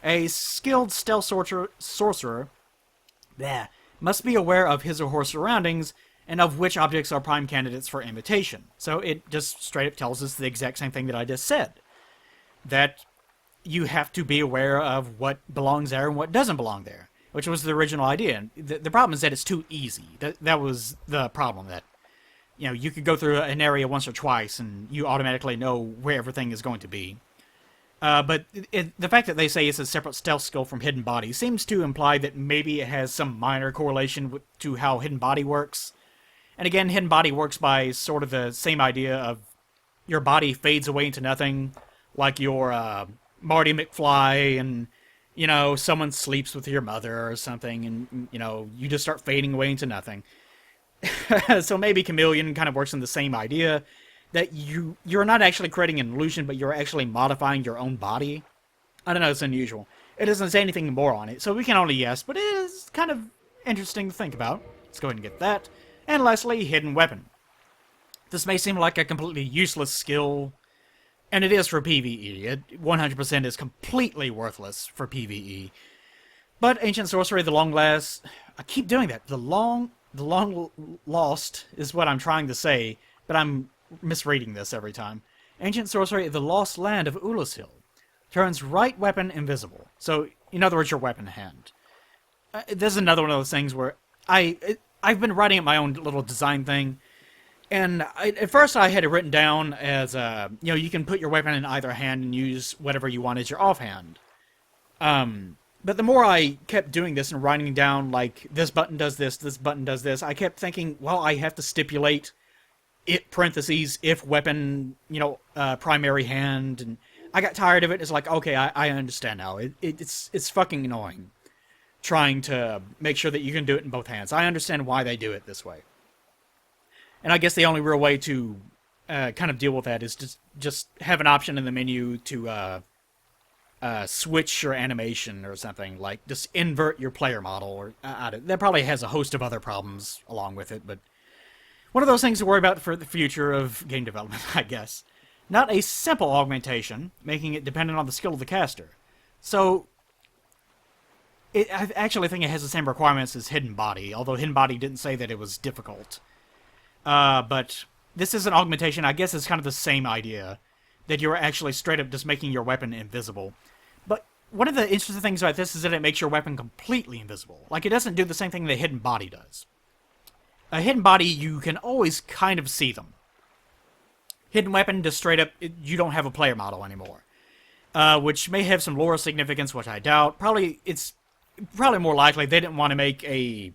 [SPEAKER 1] A skilled stealth sorcerer must be aware of his or her surroundings and of which objects are prime candidates for imitation. So it just straight up tells us the exact same thing that I just said. That you have to be aware of what belongs there and what doesn't belong there, which was the original idea. And the problem is that it's too easy. That was the problem, that you could go through an area once or twice and you automatically know where everything is going to be. But the fact that they say it's a separate stealth skill from Hidden Body seems to imply that maybe it has some minor correlation to how Hidden Body works. And again, Hidden Body works by sort of the same idea of your body fades away into nothing, like your Marty McFly, and someone sleeps with your mother or something, and you just start fading away into nothing. So maybe Chameleon kind of works on the same idea, that you're not actually creating an illusion, but you're actually modifying your own body. I don't know, it's unusual. It doesn't say anything more on it, so we can only guess, but it is kind of interesting to think about. Let's go ahead and get that. And lastly, hidden weapon. This may seem like a completely useless skill, and it is for PvE. It 100% is completely worthless for PvE. But Ancient Sorcery, the Long Last... I keep doing that. The long lost is what I'm trying to say, but I'm misreading this every time. Ancient Sorcery, the Lost Land of Oolacile. Turns right weapon invisible. So, in other words, your weapon hand. This is another one of those things where I've been writing up my own little design thing, and at first I had it written down as, you can put your weapon in either hand and use whatever you want as your offhand. But the more I kept doing this and writing down, like, this button does this button does this, I kept thinking, well, I have to stipulate it, parentheses, if weapon, primary hand, and I got tired of it. It's like, okay, I understand now. It's fucking annoying trying to make sure that you can do it in both hands. I understand why they do it this way. And I guess the only real way to kind of deal with that is just have an option in the menu to switch your animation or something, like just invert your player model. Or that probably has a host of other problems along with it, but one of those things to worry about for the future of game development, I guess. Not a simple augmentation, making it dependent on the skill of the caster. So, I actually think it has the same requirements as Hidden Body, although Hidden Body didn't say that it was difficult. But this is an augmentation. I guess it's kind of the same idea, that you're actually straight up just making your weapon invisible. But one of the interesting things about this is that it makes your weapon completely invisible. Like, it doesn't do the same thing that Hidden Body does. A Hidden Body, you can always kind of see them. Hidden Weapon, just straight up, you don't have a player model anymore. Which may have some lore significance, which I doubt. It's probably more likely they didn't want to make a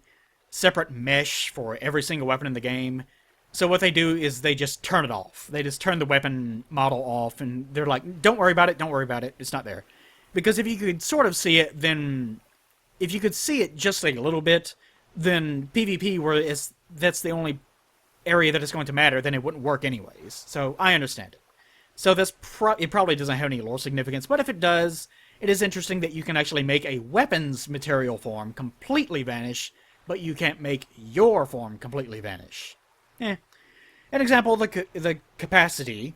[SPEAKER 1] separate mesh for every single weapon in the game. So what they do is they just turn it off. They just turn the weapon model off, and they're like, don't worry about it, it's not there. Because if you could sort of see it, then... If you could see it just like a little bit, then PvP, where that's the only area that is going to matter, then it wouldn't work anyways. So, I understand it. So it probably doesn't have any lore significance, but if it does, it is interesting that you can actually make a weapon's material form completely vanish, but you can't make your form completely vanish. An example of the capacity,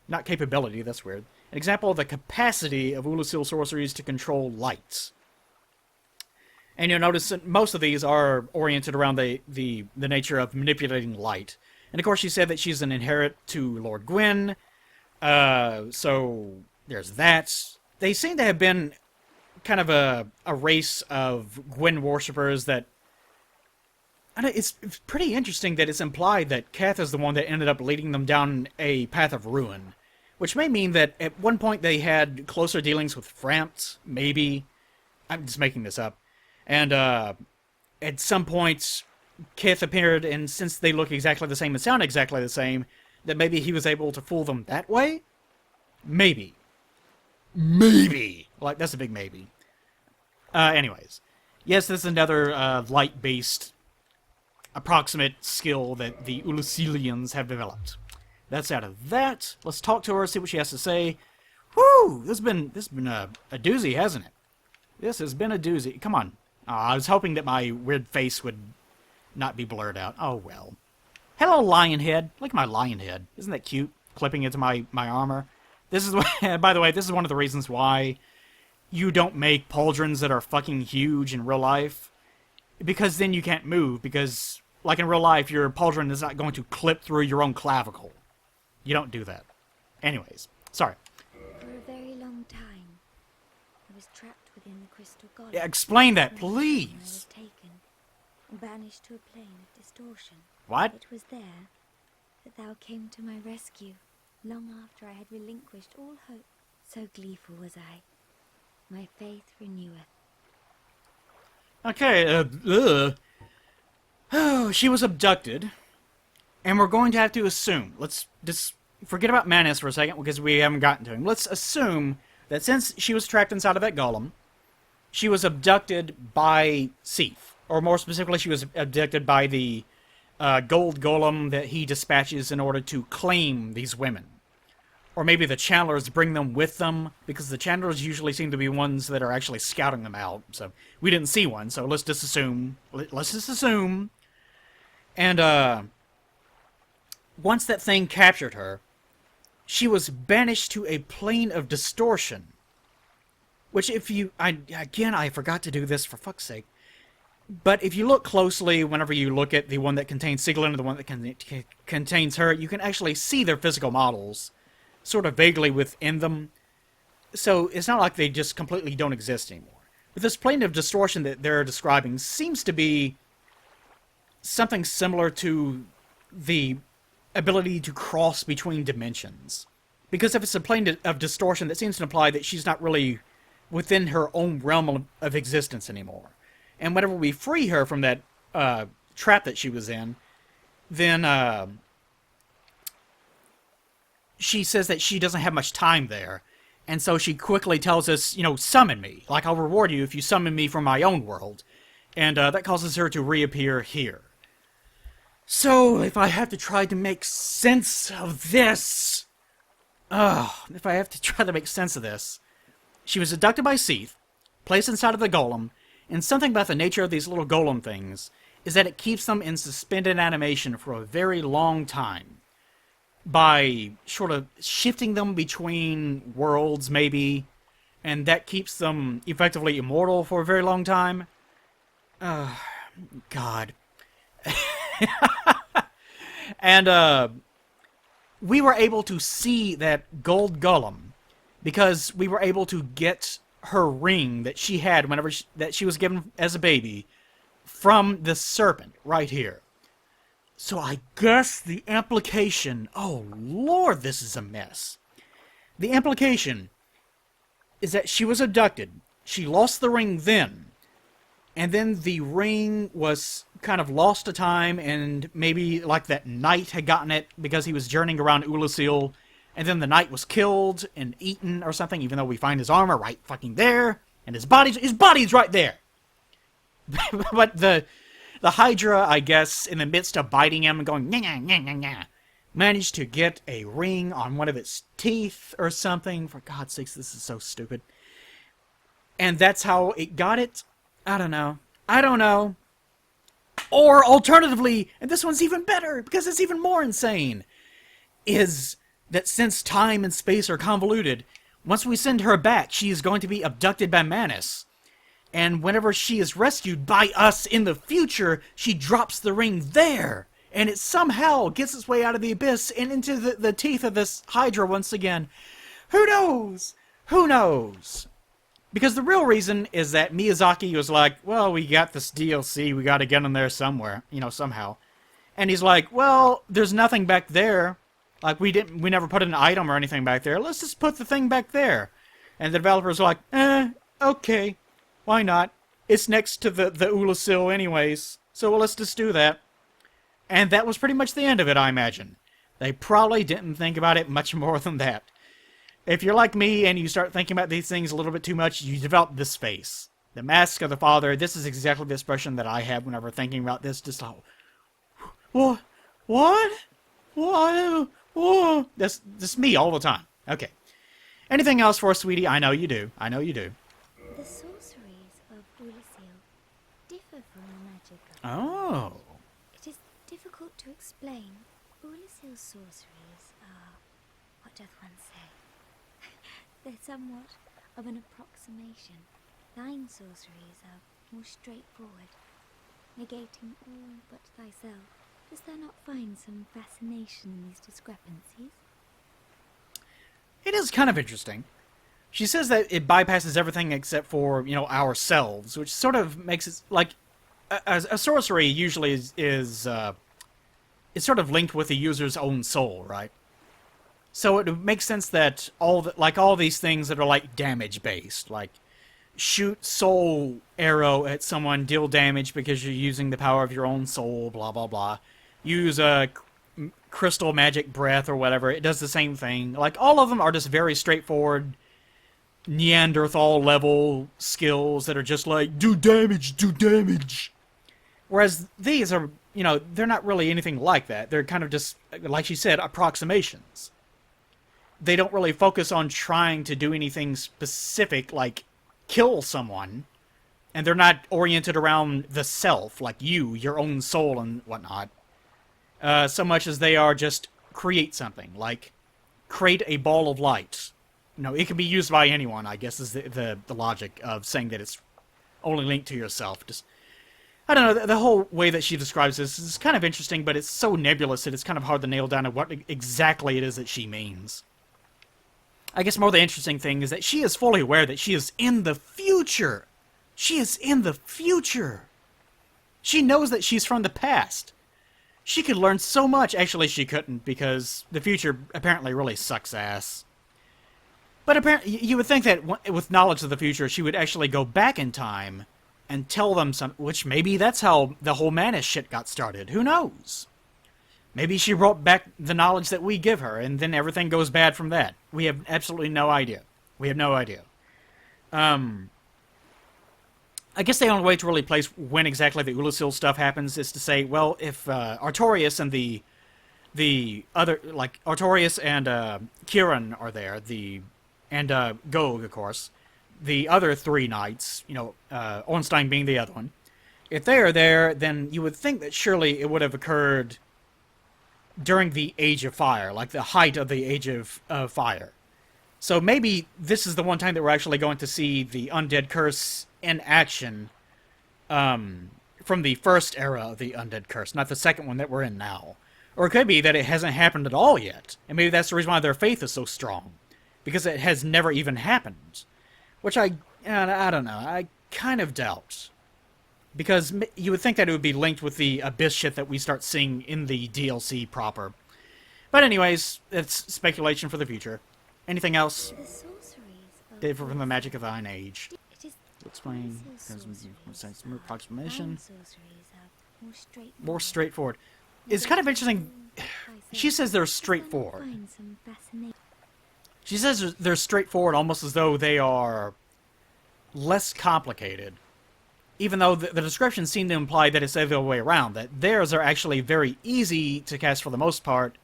[SPEAKER 1] not capability, that's weird. An example of the capacity of Oolacile sorceries to control lights. And you'll notice that most of these are oriented around the nature of manipulating light. And of course she said that she's an inherit to Lord Gwyn, so there's that. They seem to have been kind of a race of Gwyn worshippers that... It's pretty interesting that it's implied that Kath is the one that ended up leading them down a path of ruin. Which may mean that at one point they had closer dealings with Frampt, maybe. I'm just making this up. And at some point, Kath appeared, and since they look exactly the same and sound exactly the same, that maybe he was able to fool them that way? Maybe. Maybe! Like, that's a big maybe. Anyways. Yes, this is another light-based approximate skill that the Oolacilians have developed. That's out of that. Let's talk to her, see what she has to say. Whew! This has been a doozy, hasn't it? This has been a doozy. Come on. I was hoping that my weird face would not be blurred out. Oh, well. Hello, lion head. Look at my lion head. Isn't that cute? Clipping into my armor. This is, by the way, this is one of the reasons why you don't make pauldrons that are fucking huge in real life. Because then you can't move. Because, like in real life, your pauldron is not going to clip through your own clavicle. You don't do that. Anyways, sorry.
[SPEAKER 2] For a very long time, I was trapped within the crystal golem.
[SPEAKER 1] Yeah, explain that,
[SPEAKER 2] I
[SPEAKER 1] please.
[SPEAKER 2] was taken and banished to a plane of distortion.
[SPEAKER 1] What?
[SPEAKER 2] It was there that thou came to my rescue, long after I had relinquished all hope. So gleeful was I. My faith reneweth.
[SPEAKER 1] Okay, Oh, she was abducted. And we're going to have to assume, let's just forget about Manus for a second, because we haven't gotten to him. Let's assume that since she was trapped inside of that golem, she was abducted by Seath. Or more specifically, she was abducted by the gold golem that he dispatches in order to claim these women. Or maybe the channelers bring them with them, because the channelers usually seem to be ones that are actually scouting them out. So we didn't see one, so let's just assume And, once that thing captured her, she was banished to a plane of distortion. Which if you... I forgot to do this, for fuck's sake. But if you look closely, whenever you look at the one that contains Sieglin and the one that contains her, you can actually see their physical models sort of vaguely within them. So it's not like they just completely don't exist anymore. But this plane of distortion that they're describing seems to be something similar to the ability to cross between dimensions. Because if it's a plane of distortion, that seems to imply that she's not really within her own realm of existence anymore. And whenever we free her from that trap that she was in, then she says that she doesn't have much time there. And so she quickly tells us, you know, summon me. Like, I'll reward you if you summon me from my own world. And that causes her to reappear here. So, if I have to try to make sense of this... She was abducted by Seath, placed inside of the golem, and something about the nature of these little golem things is that it keeps them in suspended animation for a very long time. By sort of shifting them between worlds, maybe, and that keeps them effectively immortal for a very long time. God. And, we were able to see that gold golem because we were able to get her ring that she had whenever that she was given as a baby from the serpent right here. So I guess the implication... Oh, Lord, this is a mess. The implication is that she was abducted. She lost the ring then. And then the ring was kind of lost to time, and maybe, like, that knight had gotten it because he was journeying around Oolacile, and then the knight was killed and eaten or something, even though we find his armor right fucking there, and his body's right there. But the Hydra, I guess, in the midst of biting him and going, nyah, managed to get a ring on one of its teeth or something. For God's sakes, this is so stupid. And that's how it got it? I don't know. Or, alternatively, and this one's even better, because it's even more insane, is that since time and space are convoluted, once we send her back, she is going to be abducted by Manus. And whenever she is rescued by us in the future, she drops the ring there. And it somehow gets its way out of the abyss and into the teeth of this Hydra once again. Who knows? Who knows? Because the real reason is that Miyazaki was like, well, we got this DLC, we gotta get in there somewhere, you know, somehow. And he's like, well, there's nothing back there. Like, we never put an item or anything back there. Let's just put the thing back there. And the developers were like, okay. Why not? It's next to the Oolacile anyways, so let's just do that. And that was pretty much the end of it, I imagine. They probably didn't think about it much more than that. If you're like me and you start thinking about these things a little bit too much, you develop this face. The Mask of the Father, this is exactly the expression that I have whenever thinking about this. Just like, what? That's just me all the time. Okay. Anything else for us, sweetie? I know you do.
[SPEAKER 2] The sorceries of Oolacile differ from the magic of...
[SPEAKER 1] Oh.
[SPEAKER 2] It is difficult to explain. Oolacile's sorceries are... what doth one say? They're somewhat of an approximation. Thine sorceries are more straightforward, negating all but thyself. Dost thou not find some fascination in these discrepancies?
[SPEAKER 1] It is kind of interesting. She says that it bypasses everything except for, you know, ourselves, which sort of makes it, like, a sorcery usually is it's sort of linked with the user's own soul, right? So it makes sense that all these things that are, like, damage-based, like, shoot soul arrow at someone, deal damage because you're using the power of your own soul, blah, blah, blah. Use a crystal magic breath or whatever, it does the same thing. Like, all of them are just very straightforward Neanderthal level skills that are just like, do damage. Whereas these are, you know, they're not really anything like that. They're kind of just, like she said, approximations. They don't really focus on trying to do anything specific, like kill someone. And they're not oriented around the self, like you, your own soul and whatnot. so much as they are just create something, like create a ball of light. No, it can be used by anyone, I guess, is the logic of saying that it's only linked to yourself. Just, I don't know, the whole way that she describes this is kind of interesting, but it's so nebulous that it's kind of hard to nail down to what exactly it is that she means. I guess more the interesting thing is that she is fully aware that she is in the future. She is in the future. She knows that she's from the past. She could learn so much. Actually, she couldn't, because the future apparently really sucks ass. But apparently, you would think that with knowledge of the future, she would actually go back in time and tell them something, which maybe that's how the whole Manus shit got started. Who knows? Maybe she brought back the knowledge that we give her, and then everything goes bad from that. We have absolutely no idea. We have no idea. I guess the only way to really place when exactly the Oolacile stuff happens is to say, well, if Artorias and the other, like, Artorias and Kieran are there, and Gog, of course, the other three knights, you know, Ornstein being the other one, if they are there, then you would think that surely it would have occurred during the Age of Fire, like the height of the Age of Fire. So maybe this is the one time that we're actually going to see the Undead Curse in action from the first era of the Undead Curse, not the second one that we're in now. Or it could be that it hasn't happened at all yet, and maybe that's the reason why their faith is so strong, because it has never even happened. Which I don't know, I kind of doubt. Because you would think that it would be linked with the Abyss shit that we start seeing in the DLC proper. But anyways, it's speculation for the future. Anything else?
[SPEAKER 2] The sorceries of
[SPEAKER 1] Different from the magic of Iron Age.
[SPEAKER 2] It is
[SPEAKER 1] Explain. Approximation.
[SPEAKER 2] sorceries are
[SPEAKER 1] More straightforward. It's kind of interesting. She says they're straightforward.
[SPEAKER 2] Find some fascinating.
[SPEAKER 1] She says they're straightforward almost as though they are less complicated. Even though the descriptions seem to imply that it's the other way around, that theirs are actually very easy to cast for the most part,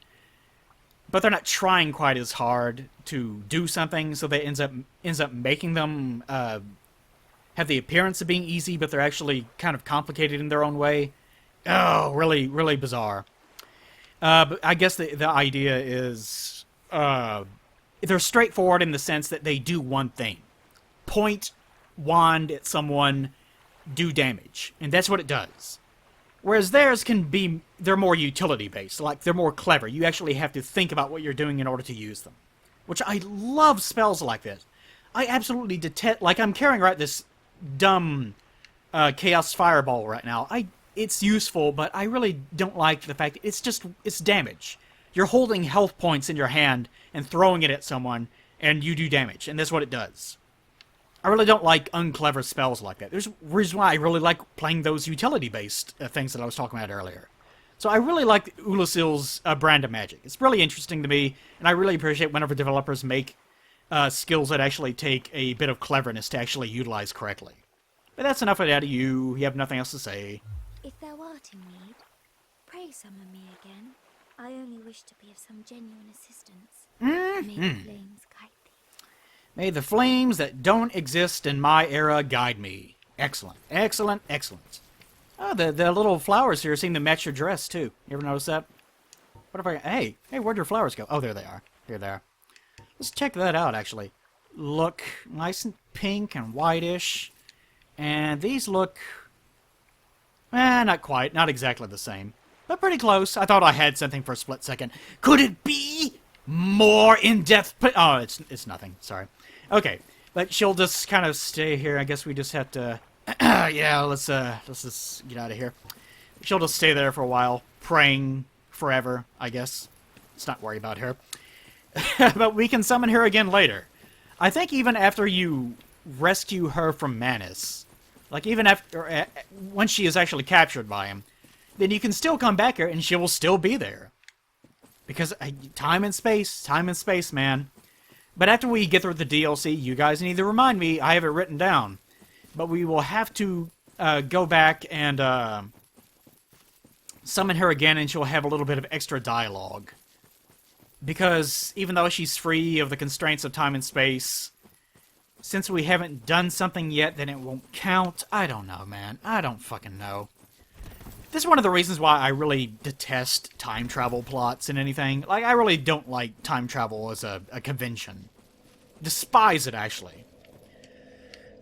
[SPEAKER 1] but they're not trying quite as hard to do something, so that ends up making them have the appearance of being easy, but they're actually kind of complicated in their own way. Oh, really, really bizarre. But I guess the idea is they're straightforward in the sense that they do one thing. Point wand at someone, do damage. And that's what it does. Whereas theirs they're more utility-based. Like, they're more clever. You actually have to think about what you're doing in order to use them. Which I love spells like this. I absolutely detest... Like, I'm carrying around this dumb Chaos Fireball right now. It's useful, but I really don't like the fact that it's damage. You're holding health points in your hand and throwing it at someone, and you do damage. And that's what it does. I really don't like unclever spells like that. There's a reason why I really like playing those utility-based things that I was talking about earlier. So I really like Oolacile's brand of magic. It's really interesting to me, and I really appreciate whenever developers make skills that actually take a bit of cleverness to actually utilize correctly. But that's enough of that of you. You have nothing else to say.
[SPEAKER 2] If thou art in need, pray summon me again. I only wish to be of some genuine assistance. May the flames guide thee.
[SPEAKER 1] May the flames that don't exist in my era guide me. Excellent. Excellent. Excellent. Oh, the little flowers here seem to match your dress, too. You ever notice that? What if I... Hey, where'd your flowers go? Oh, there they are. Here they are. Let's check that out, actually. Look nice and pink and whitish. And these look... not quite. Not exactly the same. But pretty close. I thought I had something for a split second. Could it be more in-depth? Oh, it's nothing. Sorry. Okay, but she'll just kind of stay here. I guess we just have to... yeah, let's just get out of here. She'll just stay there for a while, praying forever, I guess. Let's not worry about her. But we can summon her again later. I think even after you rescue her from Manus, like even after when she is actually captured by him, then you can still come back here and she will still be there. Because time and space, man. But after we get through the DLC, you guys need to remind me. I have it written down. But we will have to go back and summon her again, and she'll have a little bit of extra dialogue. Because even though she's free of the constraints of time and space, since we haven't done something yet, then it won't count. I don't know, man. I don't fucking know. This is one of the reasons why I really detest time travel plots and anything. Like, I really don't like time travel as a convention. Despise it, actually.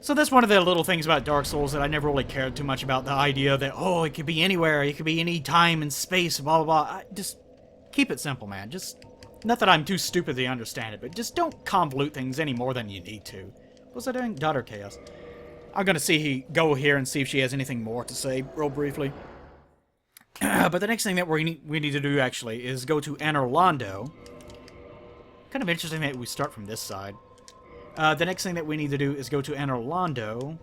[SPEAKER 1] So that's one of the little things about Dark Souls that I never really cared too much about. The idea that, oh, it could be anywhere, it could be any time and space, blah, blah, blah. Just keep it simple, man. Just, not that I'm too stupid to understand it, but just don't convolute things any more than you need to. What's I doing? Daughter Chaos. I'm gonna go here and see if she has anything more to say, real briefly. But the next thing that we need to do, actually, is go to Anor Londo. Kind of interesting that we start from this side. The next thing that we need to do is go to Anor Londo.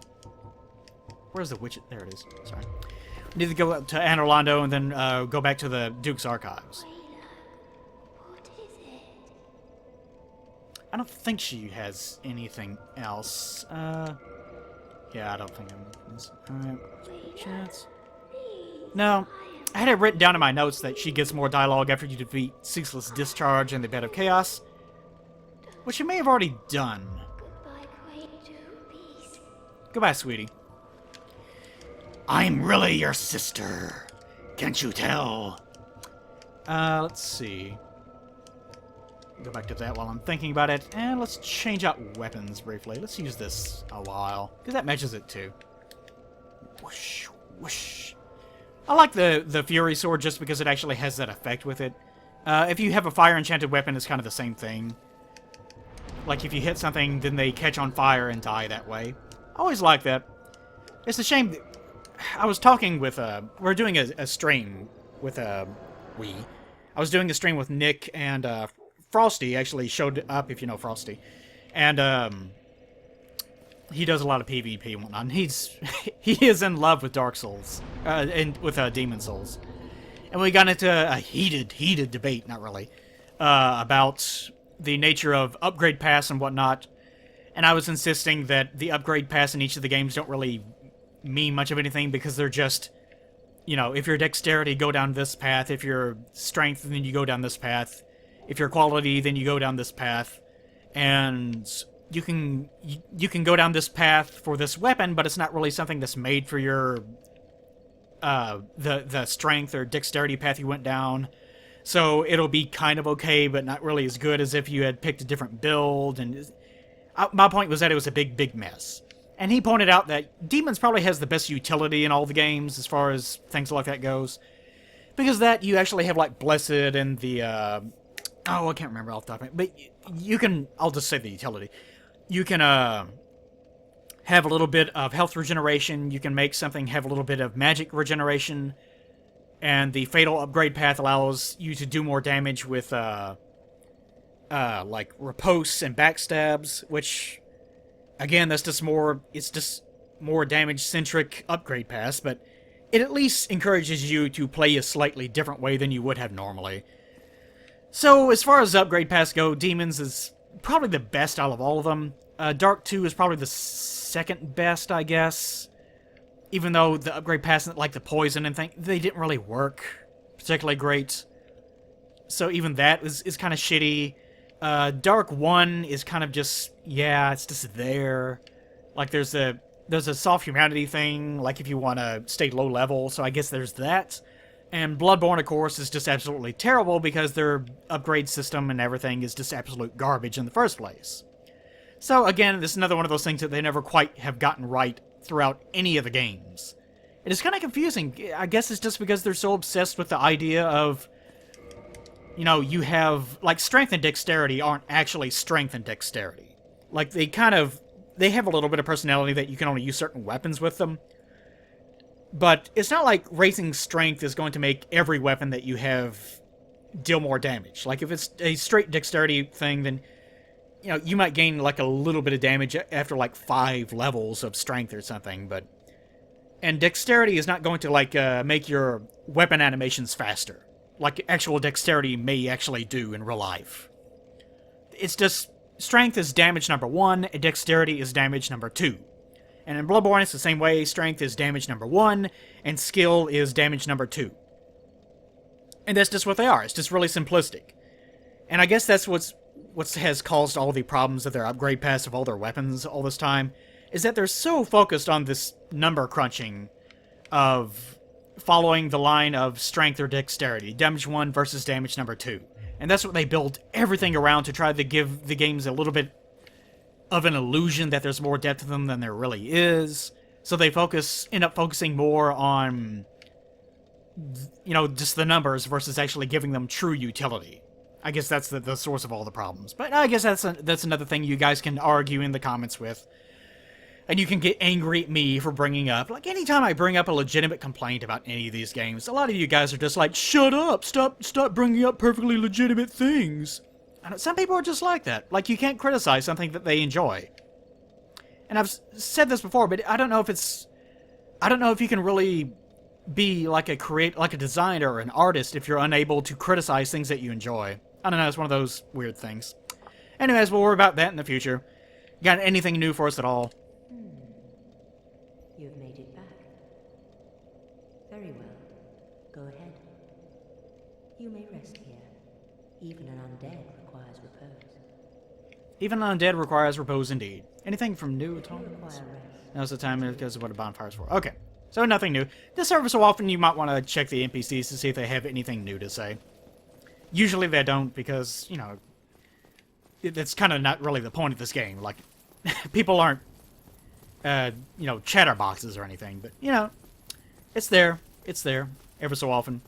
[SPEAKER 1] Where's the witch? There it is. Sorry. We need to go up to Anor Londo and then go back to the Duke's Archives.
[SPEAKER 2] What is it?
[SPEAKER 1] I don't think she has anything else. Yeah, I don't think I'm... Alright. Chance. No. I had it written down in my notes that she gets more dialogue after you defeat Ceaseless Discharge and the Bed of Chaos, which you may have already done.
[SPEAKER 2] Goodbye, Queen. Peace.
[SPEAKER 1] Goodbye, sweetie. I'm really your sister. Can't you tell? Let's see. Go back to that while I'm thinking about it. And let's change out weapons briefly. Let's use this a while, because that matches it too. Whoosh, whoosh. I like the Fury Sword just because it actually has that effect with it. If you have a fire enchanted weapon, it's kind of the same thing. Like, if you hit something, then they catch on fire and die that way. I always like that. It's a shame that I was talking with, we're doing a stream with, I was doing a stream with Nick, and, Frosty actually showed up, if you know Frosty. And, he does a lot of PvP and whatnot, and he is in love with Dark Souls, and with, Demon Souls. And we got into a heated debate, not really, about the nature of upgrade pass and whatnot, and I was insisting that the upgrade pass in each of the games don't really mean much of anything because they're just, you know, if you're dexterity, go down this path, if you're strength, then you go down this path, if you're quality, then you go down this path, and you can go down this path for this weapon, but it's not really something that's made for your the strength or dexterity path you went down. So it'll be kind of okay, but not really as good as if you had picked a different build. And my point was that it was a big mess. And he pointed out that Demons probably has the best utility in all the games as far as things like that goes. Because that, you actually have, like, Blessed and the, oh, I can't remember off the top of it. But you can, I'll just say the utility. You can, have a little bit of health regeneration. You can make something have a little bit of magic regeneration. And the Fatal Upgrade Path allows you to do more damage with, like, riposte and backstabs, which, again, that's just more, it's just more damage-centric upgrade paths, but it at least encourages you to play a slightly different way than you would have normally. So, as far as upgrade paths go, Demons is probably the best out of all of them. Dark 2 is probably the second best, I guess. Even though the upgrade paths, like the poison and thing, they didn't really work particularly great. So even that is kind of shitty. Dark 1 is kind of just, yeah, it's just there. Like, there's a soft humanity thing, like if you want to stay low level, so I guess there's that. And Bloodborne, of course, is just absolutely terrible because their upgrade system and everything is just absolute garbage in the first place. So, again, this is another one of those things that they never quite have gotten right throughout any of the games. It is kind of confusing. I guess it's just because they're so obsessed with the idea of, you know, you have, like, strength and dexterity aren't actually strength and dexterity. Like, they have a little bit of personality that you can only use certain weapons with them. But it's not like raising strength is going to make every weapon that you have deal more damage. Like, if it's a straight dexterity thing, then, you know, you might gain, like, a little bit of damage after, like, 5 levels of strength or something, but... And dexterity is not going to, like, make your weapon animations faster, like actual dexterity may actually do in real life. It's just, strength is damage number 1, and dexterity is damage number 2. And in Bloodborne, it's the same way. Strength is damage number 1, and skill is damage number 2. And that's just what they are. It's just really simplistic. And I guess that's what has caused all the problems of their upgrade paths of all their weapons all this time, is that they're so focused on this number crunching of following the line of strength or dexterity, damage 1 versus damage number 2. And that's what they build everything around to try to give the games a little bit of an illusion that there's more depth to them than there really is. So they end up focusing more on, you know, just the numbers versus actually giving them true utility. I guess that's the source of all the problems. But I guess that's another thing you guys can argue in the comments with. And you can get angry at me for bringing up, like, anytime I bring up a legitimate complaint about any of these games, a lot of you guys are just like, shut up, stop bringing up perfectly legitimate things. And some people are just like that. Like, you can't criticize something that they enjoy. And I've said this before, but I don't know if you can really be like a designer or an artist if you're unable to criticize things that you enjoy. I don't know, it's one of those weird things. Anyways, we'll worry about that in the future. Got anything new for us at all?
[SPEAKER 3] You've made it back. Very well. Go ahead. You may rest here. Even an undead requires repose.
[SPEAKER 1] Even an undead requires repose indeed. Anything from new at all?
[SPEAKER 3] Require rest.
[SPEAKER 1] Now's the time because of what a bonfire's for. Okay. So nothing new. This every so often you might want to check the NPCs to see if they have anything new to say. Usually they don't because, you know, that's kind of not really the point of this game. Like, people aren't, you know, chatterboxes or anything. But, you know, it's there. It's there every so often.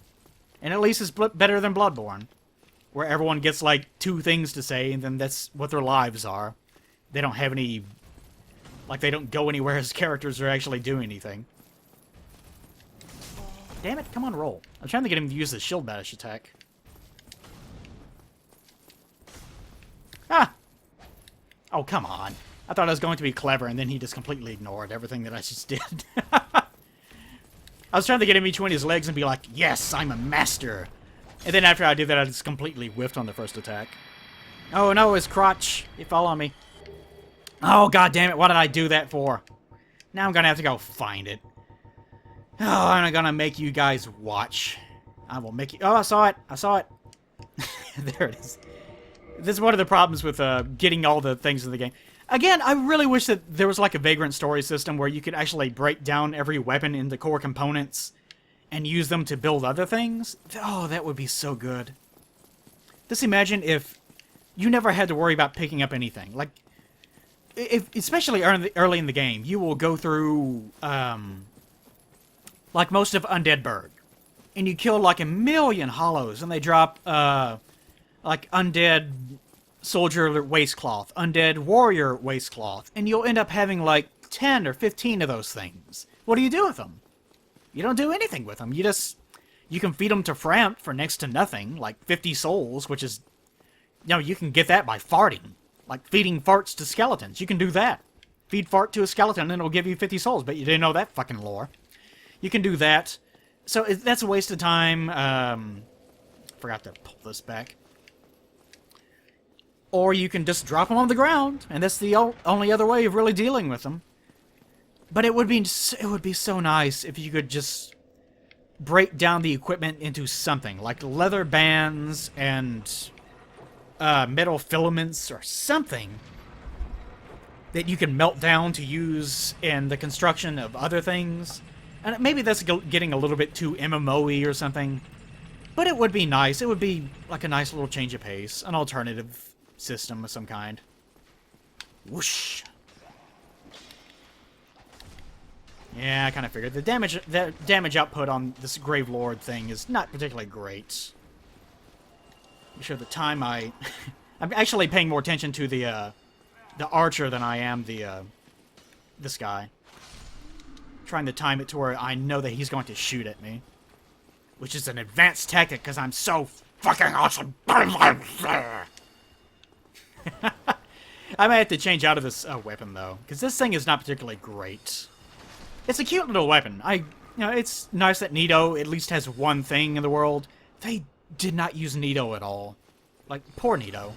[SPEAKER 1] And at least it's better than Bloodborne, where everyone gets, like, 2 things to say, and then that's what their lives are. They don't have any... Like, they don't go anywhere as characters or actually do anything. Damn it, come on, roll. I'm trying to get him to use the shield bash attack. Ah! Oh, come on. I thought I was going to be clever, and then he just completely ignored everything that I just did. I was trying to get him between his legs and be like, yes, I'm a master. And then after I did that, I just completely whiffed on the first attack. Oh, no, his crotch. He fell on me. Oh, god damn it, what did I do that for? Now I'm gonna have to go find it. Oh, I'm gonna make you guys watch. I will make you... Oh, I saw it. I saw it. There it is. This is one of the problems with getting all the things in the game. Again, I really wish that there was like a Vagrant story system where you could actually break down every weapon into core components and use them to build other things. Oh, that would be so good. Just imagine if you never had to worry about picking up anything. Like, especially early in the game, you will go through, like most of Undead Burg, and you kill like 1,000,000 hollows, and they drop, like undead soldier waistcloth, undead warrior waistcloth, and you'll end up having like 10 or 15 of those things. What do you do with them? You don't do anything with them. You can feed them to Framp for next to nothing, like 50 souls, which is, you know, you can get that by farting. Like feeding farts to skeletons. You can do that. Feed fart to a skeleton and it'll give you 50 souls, but you didn't know that fucking lore. You can do that. So that's a waste of time. Forgot to pull this back. Or you can just drop them on the ground, and that's the only other way of really dealing with them. But it would be so nice if you could just break down the equipment into something, like leather bands and metal filaments or something that you can melt down to use in the construction of other things. And maybe that's getting a little bit too MMO-y or something. But it would be nice. It would be like a nice little change of pace, an alternative system of some kind. Whoosh. Yeah, I kind of figured. The damage output on this Grave Lord thing is not particularly great. Be sure the time I'm actually paying more attention to the archer than I am this guy. Trying to time it to where I know that he's going to shoot at me. Which is an advanced tactic because I'm so fucking awesome. I might have to change out of this weapon though, because this thing is not particularly great. It's a cute little weapon. You know, it's nice that Nito at least has one thing in the world. They did not use Nito at all. Like, poor Nito.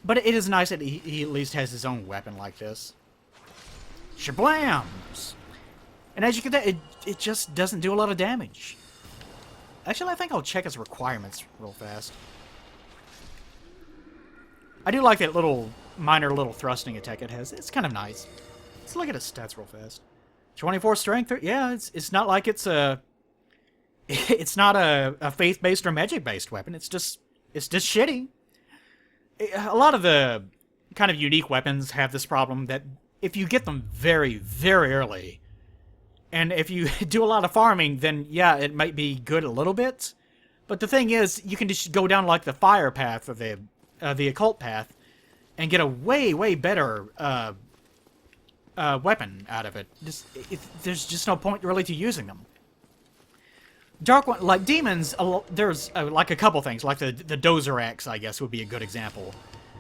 [SPEAKER 1] But it is nice that he at least has his own weapon like this. Shablams! And as you can tell, it just doesn't do a lot of damage. Actually, I think I'll check its requirements real fast. I do like that minor little thrusting attack it has. It's kind of nice. Let's look at its stats real fast. 24 strength. Yeah, it's not like it's a it's not a faith-based or magic-based weapon. It's just shitty. A lot of the kind of unique weapons have this problem that if you get them very, very early, and if you do a lot of farming, then yeah, it might be good a little bit. But the thing is, you can just go down like the fire path or the occult path, and get a way, way better weapon out of it. There's just no point really to using them. Dark one, like demons, there's like a couple things, like the Dozer Axe, I guess, would be a good example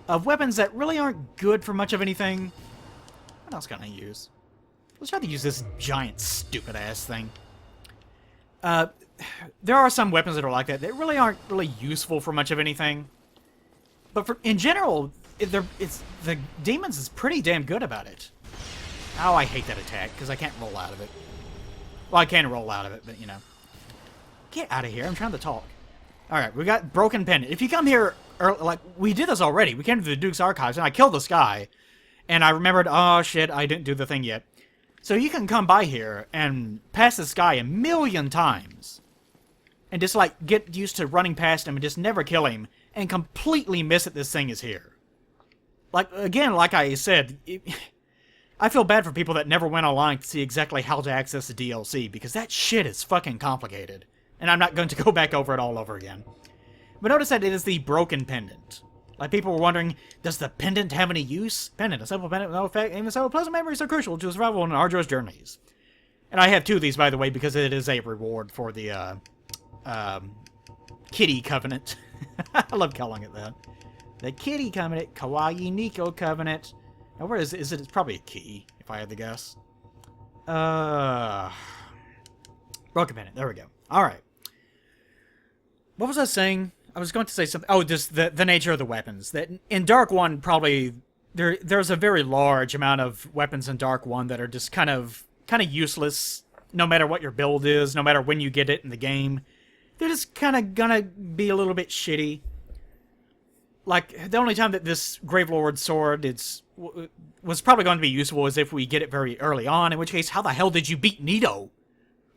[SPEAKER 1] of weapons that really aren't good for much of anything. What else can I use? Let's try to use this giant stupid ass thing. There are some weapons that are like that really aren't really useful for much of anything. But in general, the demons is pretty damn good about it. Oh, I hate that attack because I can't roll out of it. Well, I can roll out of it, but you know. Get out of here, I'm trying to talk. Alright, we got broken pendant. If you come here, like, we did this already. We came to the Duke's Archives, and I killed this guy. And I remembered, oh shit, I didn't do the thing yet. So you can come by here and pass this guy a million times. And just, like, get used to running past him and just never kill him. And completely miss that this thing is here. Like, again, like I said, I feel bad for people that never went online to see exactly how to access the DLC. Because that shit is fucking complicated. And I'm not going to go back over it all over again. But notice that it is the broken pendant. Like, people were wondering, does the pendant have any use? Pendant, a simple pendant with no effect, even so, pleasant memories are crucial to survival in arduous journeys. And I have two of these, by the way, because it is a reward for the, Kitty Covenant. I love calling it that. The Kitty Covenant, Kawaii Nico Covenant. Now, where is it? It's probably a key, if I had to guess. Broken pendant, there we go. Alright. What was I saying? I was going to say something. Oh, just the nature of the weapons. That in Dark 1, probably there's a very large amount of weapons in Dark 1 that are just kind of useless, no matter what your build is, no matter when you get it in the game. They're just kind of gonna be a little bit shitty. Like, the only time that this Gravelord sword was probably going to be useful is if we get it very early on, in which case, how the hell did you beat Nito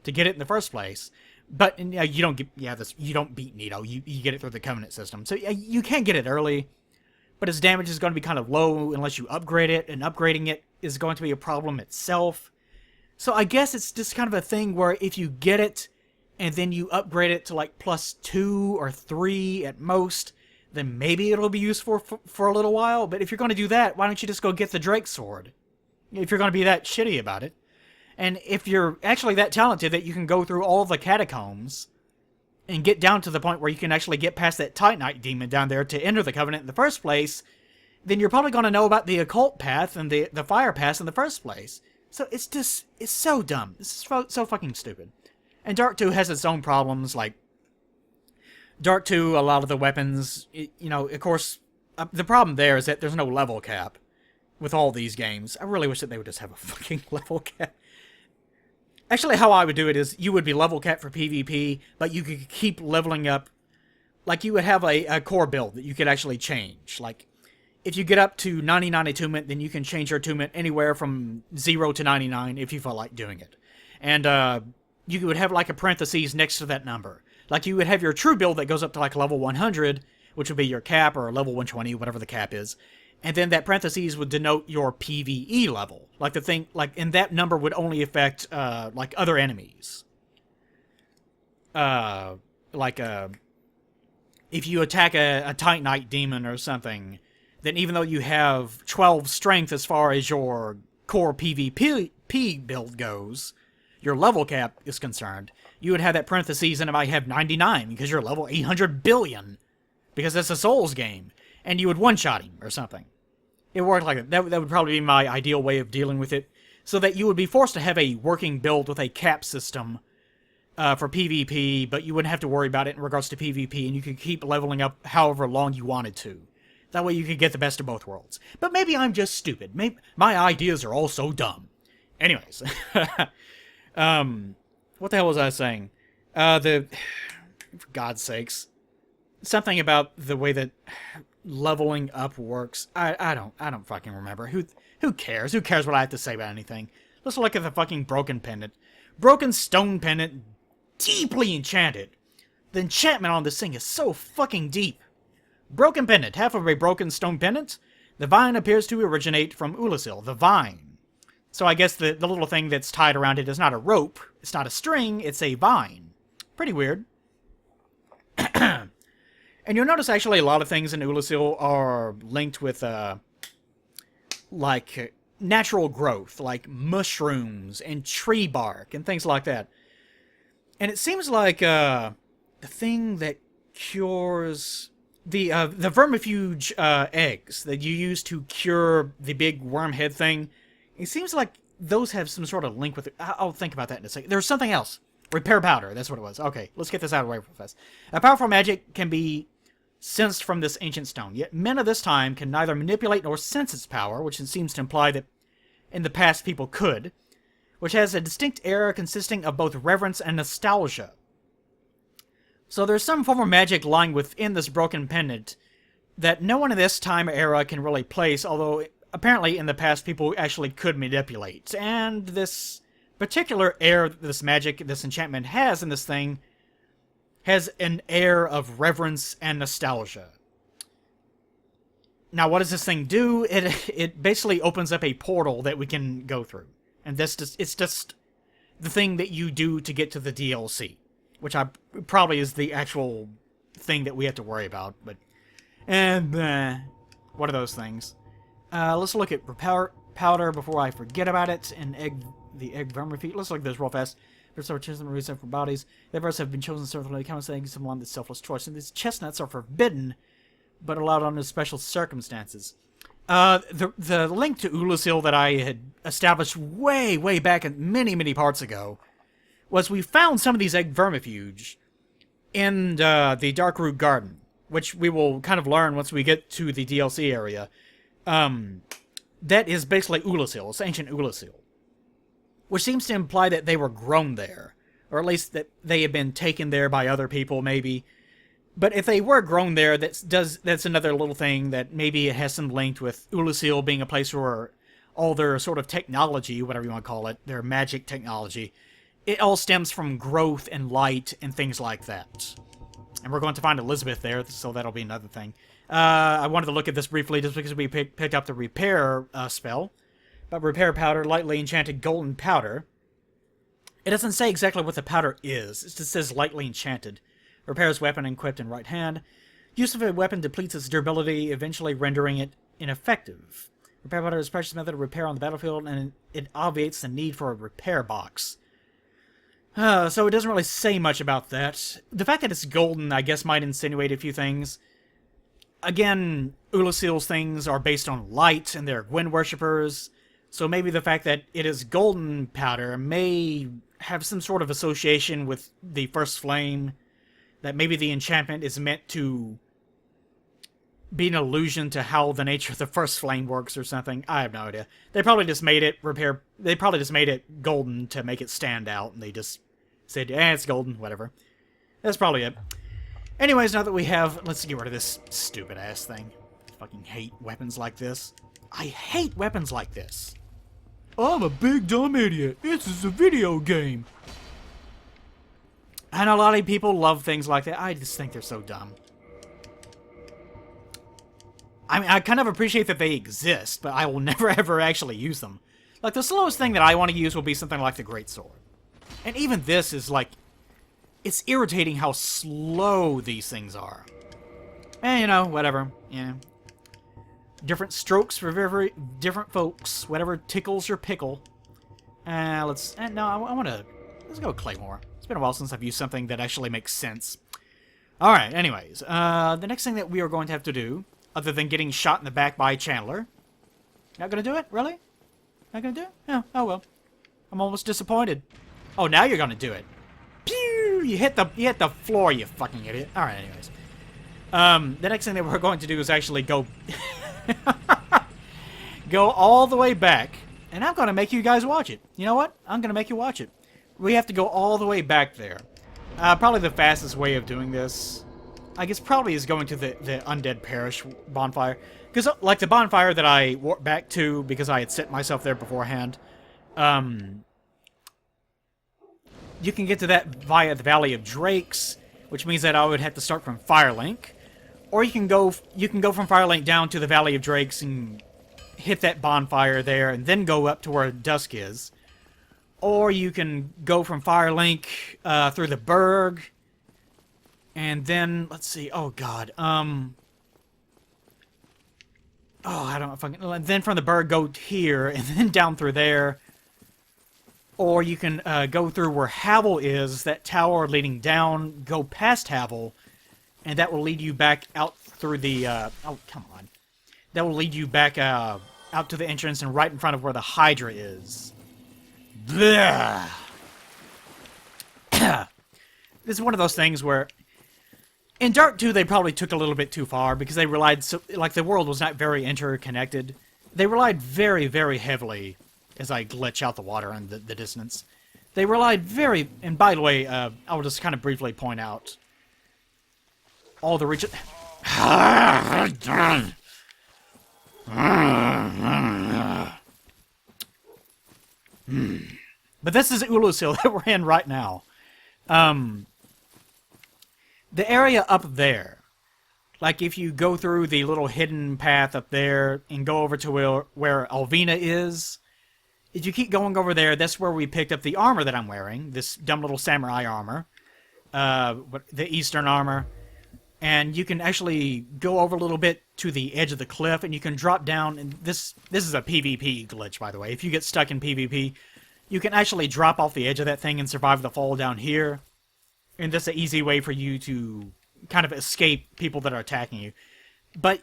[SPEAKER 1] to get it in the first place? But you don't get, you don't beat Nito. You get it through the Covenant system. So you can get it early, but its damage is going to be kind of low unless you upgrade it, and upgrading it is going to be a problem itself. So I guess it's just kind of a thing where if you get it, and then you upgrade it to like +2 or 3 at most, then maybe it'll be useful for a little while. But if you're going to do that, why don't you just go get the Drake sword? If you're going to be that shitty about it. And if you're actually that talented that you can go through all the catacombs and get down to the point where you can actually get past that Titanite demon down there to enter the Covenant in the first place, then you're probably going to know about the occult path and the fire pass in the first place. So it's so dumb. This is so fucking stupid. And Dark 2 has its own problems, like Dark 2, a lot of the weapons, of course, the problem there is that there's no level cap with all these games. I really wish that they would just have a fucking level cap. Actually, how I would do it is you would be level capped for PvP, but you could keep leveling up. Like, you would have a core build that you could actually change. Like, if you get up to 99 attunement, then you can change your attunement anywhere from 0 to 99 if you feel like doing it. And you would have, like, a parentheses next to that number. Like, you would have your true build that goes up to, like, level 100, which would be your cap, or level 120, whatever the cap is. And then that parentheses would denote your PvE level. Like, the thing, like, and that number would only affect, like, other enemies. If you attack a Titanite demon or something, then even though you have 12 strength as far as your core PvP build goes, your level cap is concerned, you would have that parentheses and it might have 99 because you're level 800 billion. Because it's a Souls game. And you would one-shot him or something. It worked like that. That would probably be my ideal way of dealing with it. So that you would be forced to have a working build with a cap system for PvP, but you wouldn't have to worry about it in regards to PvP, and you could keep leveling up however long you wanted to. That way you could get the best of both worlds. But maybe I'm just stupid. Maybe my ideas are all so dumb. Anyways. What the hell was I saying? For God's sakes. Something about the way that leveling up works. I don't fucking remember. Who cares? Who cares what I have to say about anything? Let's look at the fucking broken pendant. Broken stone pendant, deeply enchanted. The enchantment on this thing is so fucking deep. Broken pendant, half of a broken stone pendant. The vine appears to originate from Oolacile, the vine. So I guess the little thing that's tied around it is not a rope, it's not a string, it's a vine. Pretty weird. And you'll notice actually a lot of things in Oolacile are linked with, like, natural growth, like mushrooms and tree bark and things like that. And it seems like, the thing that cures the vermifuge, eggs that you use to cure the big worm head thing, it seems like those have some sort of link with it. I'll think about that in a second. There's something else. Repair powder, that's what it was. Okay, let's get this out of the way real fast. A powerful magic can be sensed from this ancient stone, yet men of this time can neither manipulate nor sense its power, which it seems to imply that in the past people could, which has a distinct air consisting of both reverence and nostalgia. So there's some form of magic lying within this broken pendant that no one in this time era can really place, although apparently in the past people actually could manipulate. And this particular air this magic, this enchantment has in this thing, has an air of reverence and nostalgia. Now, what does this thing do? It basically opens up a portal that we can go through. And it's just the thing that you do to get to the DLC. Which probably is the actual thing that we have to worry about. But, what are those things? Let's look at repair powder before I forget about it. And the egg vermifuge. Let's look at this real fast. First are chestnut reason for bodies. The verse have been chosen certainly common saying someone that's selfless choice. And these chestnuts are forbidden, but allowed under special circumstances. The link to Oolacile that I had established way back in many parts ago was we found some of these egg vermifuge in the Darkroot Garden, which we will kind of learn once we get to the DLC area. That is basically Oolacile. It's ancient Oolacile. Which seems to imply that they were grown there. Or at least that they had been taken there by other people, maybe. But if they were grown there, that's another little thing that maybe it has some link with Oolacile being a place where all their sort of technology, whatever you want to call it, their magic technology, it all stems from growth and light and things like that. And we're going to find Elizabeth there, so that'll be another thing. I wanted to look at this briefly just because we picked up the repair spell. But repair powder, lightly enchanted golden powder. It doesn't say exactly what the powder is. It just says lightly enchanted. Repairs weapon equipped in right hand. Use of a weapon depletes its durability, eventually rendering it ineffective. Repair powder is a precious method of repair on the battlefield, and it obviates the need for a repair box. So it doesn't really say much about that. The fact that it's golden, I guess, might insinuate a few things. Again, Oolacile's things are based on light, and they're Gwyn worshippers. So maybe the fact that it is golden powder may have some sort of association with the first flame. That maybe the enchantment is meant to be an allusion to how the nature of the first flame works or something. I have no idea. They probably just made it They probably just made it golden to make it stand out, and they just said, it's golden, whatever. That's probably it. Anyways, now that we have... Let's get rid of this stupid-ass thing. I fucking hate weapons like this. I hate weapons like this. I'm a big dumb idiot. This is a video game. I know a lot of people love things like that. I just think they're so dumb. I mean, I kind of appreciate that they exist, but I will never ever actually use them. Like, the slowest thing that I want to use will be something like the Greatsword. And even this is like... It's irritating how slow these things are. And, you know, whatever. Yeah. Different strokes for very different folks. Whatever tickles your pickle. Let's... no, I want to... Let's go with Claymore. It's been a while since I've used something that actually makes sense. Alright, anyways. The next thing that we are going to have to do, other than getting shot in the back by Chandler... Not gonna do it? Really? Not gonna do it? Yeah, oh well. I'm almost disappointed. Oh, now you're gonna do it. Pew! You hit the floor, you fucking idiot. Alright, anyways. The next thing that we're going to do is actually go... go all the way back. And I'm gonna make you guys watch it. You know what? I'm gonna make you watch it. We have to go all the way back there. Probably the fastest way of doing this, I guess, probably is going to the Undead Parish bonfire. Because, like, the bonfire that I walked back to because I had set myself there beforehand, You can get to that via the Valley of Drakes, which means that I would have to start from Firelink. Or you can go from Firelink down to the Valley of Drakes and hit that bonfire there, and then go up to where Dusk is. Or you can go from Firelink through the Berg, and then, let's see, oh god, I don't know if I can, then from the Berg go here, and then down through there. Or you can go through where Havel is, that tower leading down, go past Havel, and that will lead you back out through the, oh, come on. That will lead you back out to the entrance and right in front of where the Hydra is. Blah. This is one of those things where, in Dark 2, they probably took a little bit too far, because they relied, like, the world was not very interconnected. They relied very, very heavily, as I glitch out the water and the distance. They relied very... And by the way, I'll just kind of briefly point out all the region... But this is Oolacile that we're in right now. The area up there, like if you go through the little hidden path up there and go over to where Alvina is... If you keep going over there, that's where we picked up the armor that I'm wearing. This dumb little samurai armor. The Eastern armor. And you can actually go over a little bit to the edge of the cliff, and you can drop down. And this is a PvP glitch, by the way. If you get stuck in PvP, you can actually drop off the edge of that thing and survive the fall down here. And that's an easy way for you to kind of escape people that are attacking you. But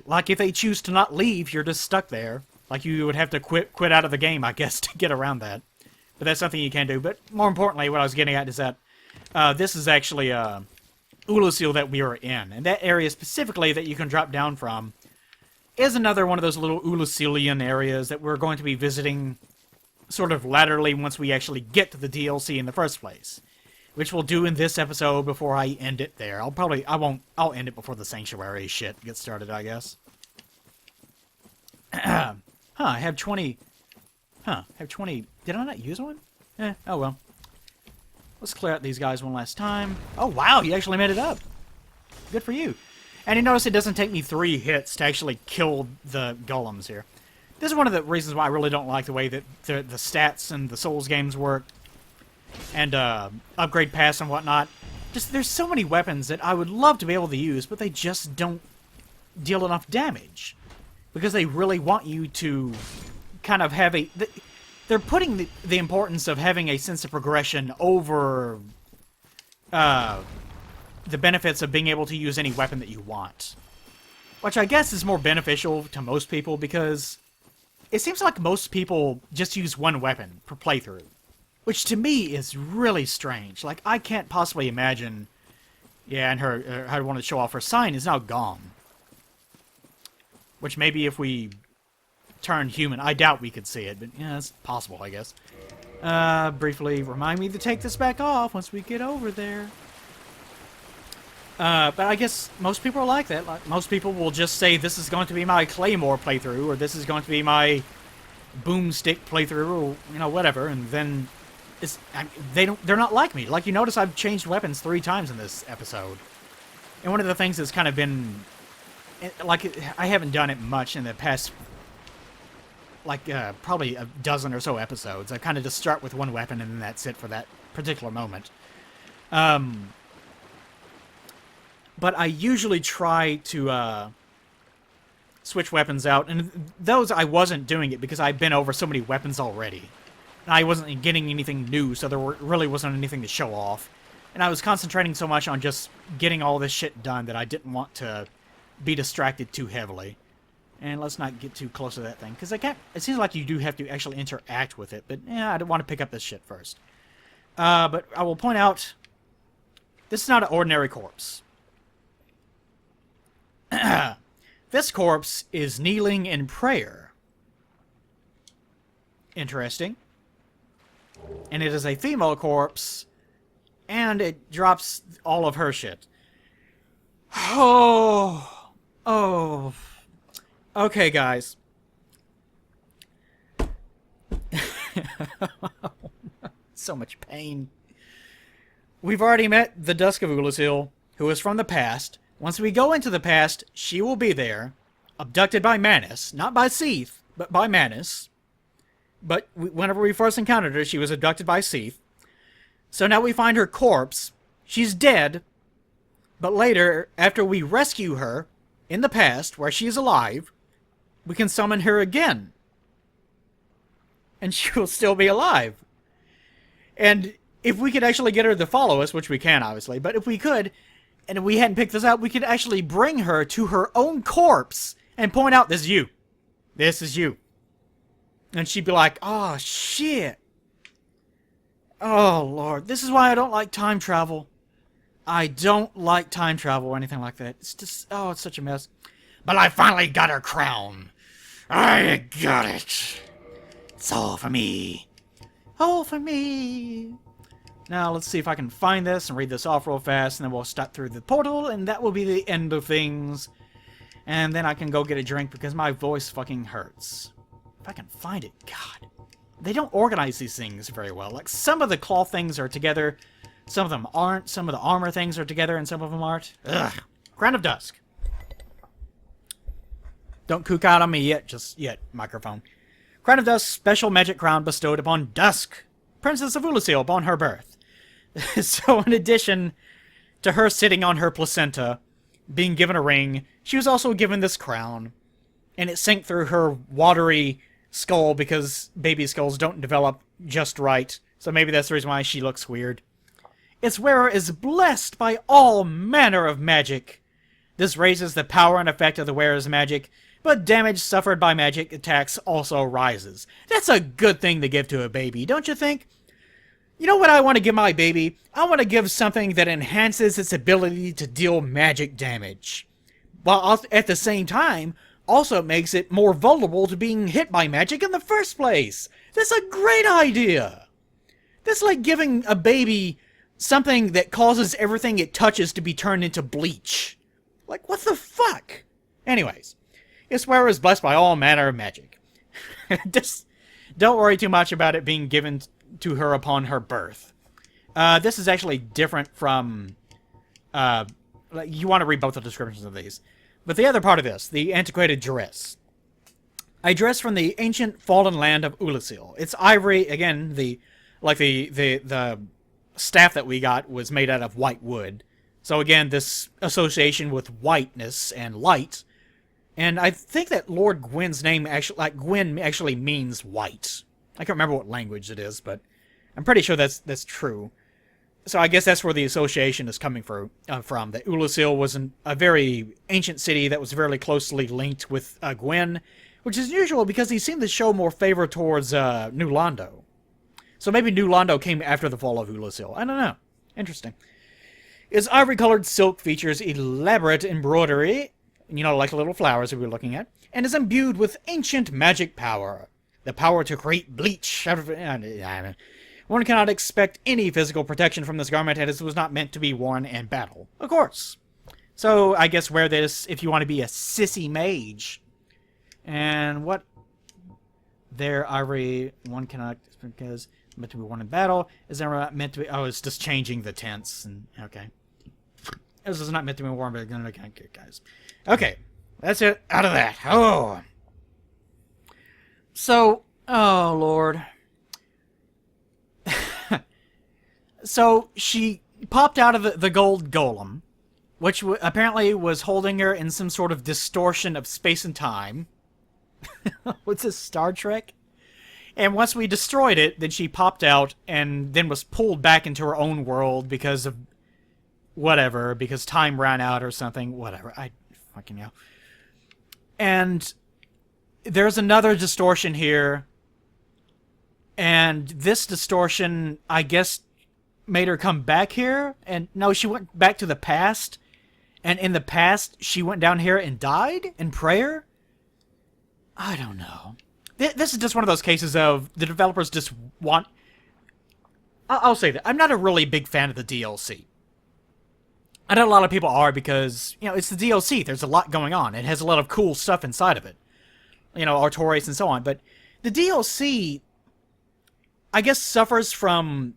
[SPEAKER 1] like if they choose to not leave, you're just stuck there. Like, you would have to quit out of the game, I guess, to get around that. But that's something you can do. But more importantly, what I was getting at is that this is actually Oolacile that we are in. And that area specifically that you can drop down from is another one of those little Oolacilian areas that we're going to be visiting sort of laterally once we actually get to the DLC in the first place. Which we'll do in this episode before I end it there. I'll end it before the Sanctuary shit gets started, I guess. I have 20... Did I not use one? Oh well. Let's clear out these guys one last time. Oh wow, you actually made it up. Good for you. And you notice it doesn't take me 3 hits to actually kill the golems here. This is one of the reasons why I really don't like the way that the stats and the Souls games work. And upgrade pass and whatnot. Just, there's so many weapons that I would love to be able to use, but they just don't deal enough damage. Because they really want you to kind of have a... They're putting the importance of having a sense of progression over the benefits of being able to use any weapon that you want. Which I guess is more beneficial to most people, because it seems like most people just use one weapon per playthrough. Which to me is really strange. Like, I can't possibly imagine... Yeah, and I wanted to show off her sign is now gone. Which maybe if we turn human, I doubt we could see it, but yeah, it's possible, I guess. Briefly remind me to take this back off once we get over there. But I guess most people are like that. Like, most people will just say this is going to be my Claymore playthrough, or this is going to be my Boomstick playthrough, or you know, whatever, and then they're not like me. Like, you notice I've changed weapons 3 times in this episode. And one of the things that's kind of been... Like, I haven't done it much in the past, like, probably a dozen or so episodes. I kind of just start with one weapon and then that's it for that particular moment. But I usually try to, switch weapons out, and those I wasn't doing it because I've been over so many weapons already. And I wasn't getting anything new, so there really wasn't anything to show off. And I was concentrating so much on just getting all this shit done that I didn't want to be distracted too heavily. And let's not get too close to that thing, because it seems like you do have to actually interact with it, but yeah, I don't want to pick up this shit first. But I will point out, this is not an ordinary corpse. This corpse is kneeling in prayer. Interesting. And it is a female corpse, and it drops all of her shit. Oh... Okay, guys. So much pain. We've already met the Dusk of Oolacile, who is from the past. Once we go into the past, she will be there, abducted by Manus. Not by Seath, but by Manus. But whenever we first encountered her, she was abducted by Seath. So now we find her corpse. She's dead. But later, after we rescue her, in the past, where she is alive, we can summon her again. And she will still be alive. And if we could actually get her to follow us, which we can, obviously, but if we could, and if we hadn't picked this up, we could actually bring her to her own corpse and point out, this is you. This is you. And she'd be like, oh, shit. Oh, Lord. This is why I don't like time travel. I don't like time travel or anything like that. It's just, oh, it's such a mess. But I finally got her crown. I got it. It's all for me. All for me. Now, let's see if I can find this and read this off real fast, and then we'll step through the portal, and that will be the end of things. And then I can go get a drink because my voice fucking hurts. If I can find it, God. They don't organize these things very well. Like, some of the cloth things are together, some of them aren't, some of the armor things are together, and some of them aren't. Ugh. Crown of Dusk. Don't kook out on me yet, just yet, microphone. Crown of Dusk, special magic crown bestowed upon Dusk, Princess of Oolacile, upon her birth. So in addition to her sitting on her placenta, being given a ring, she was also given this crown. And it sank through her watery skull because baby skulls don't develop just right. So maybe that's the reason why she looks weird. Its wearer is blessed by all manner of magic. This raises the power and effect of the wearer's magic, but damage suffered by magic attacks also rises. That's a good thing to give to a baby, don't you think? You know what I want to give my baby? I want to give something that enhances its ability to deal magic damage, while at the same time also makes it more vulnerable to being hit by magic in the first place. That's a great idea! That's like giving a baby something that causes everything it touches to be turned into bleach. Like, what the fuck? Anyways, its wearer is blessed by all manner of magic. Just don't worry too much about it being given to her upon her birth. This is actually different from... you want to read both the descriptions of these. But the other part of this, the antiquated dress. A dress from the ancient fallen land of Oolacile. It's ivory, again, the staff that we got was made out of white wood. So again, this association with whiteness and light. And I think that Lord Gwyn's name actually, like, Gwyn actually means white. I can't remember what language it is, but I'm pretty sure that's true. So I guess that's where the association is coming from. That Oolacile was a very ancient city that was very closely linked with Gwyn, which is unusual because he seemed to show more favor towards New Londo. So maybe New Londo came after the fall of Oolacile. I don't know. Interesting. Its ivory-colored silk features elaborate embroidery, you know, like little flowers that we were looking at, and is imbued with ancient magic power. The power to create bleach. One cannot expect any physical protection from this garment, as it was not meant to be worn in battle. Of course. So, I guess wear this if you want to be a sissy mage. And what? Their ivory, one cannot, because meant to be worn in battle. Is that meant to be, oh, it's just changing the tense. And okay. This is not meant to be worn, but okay, guys. Okay, that's it. Out of that. Oh. So, oh, Lord. So, she popped out of the gold golem, which apparently was holding her in some sort of distortion of space and time. What's this, Star Trek? And once we destroyed it, then she popped out and then was pulled back into her own world because of whatever, because time ran out or something, whatever. I fucking know. And there's another distortion here. And this distortion, I guess, made her come back here. And no, she went back to the past. And in the past, she went down here and died in prayer? I don't know. This is just one of those cases of the developers just want... I'll say that. I'm not a really big fan of the DLC. I know a lot of people are because, you know, it's the DLC. There's a lot going on. It has a lot of cool stuff inside of it. You know, Artorias and so on. But the DLC... I guess, suffers from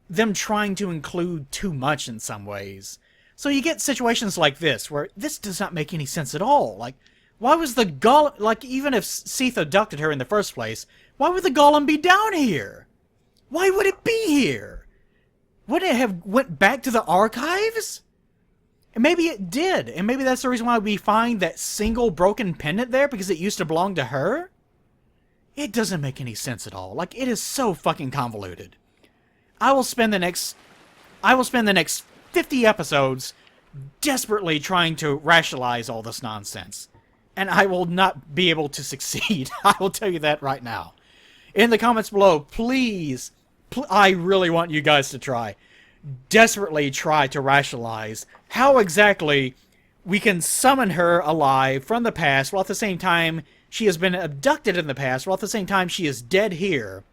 [SPEAKER 1] them trying to include too much in some ways. So you get situations like this, where this does not make any sense at all. Like, why was the golem... Like, even if Seath abducted her in the first place, why would the golem be down here? Why would it be here? Would it have went back to the archives? And maybe it did, and maybe that's the reason why we find that single broken pendant there, because it used to belong to her? It doesn't make any sense at all. Like, it is so fucking convoluted. I will spend the next 50 episodes desperately trying to rationalize all this nonsense. And I will not be able to succeed. I will tell you that right now. In the comments below, please, I really want you guys to try. Desperately try to rationalize how exactly we can summon her alive from the past, while at the same time she has been abducted in the past, while at the same time she is dead here.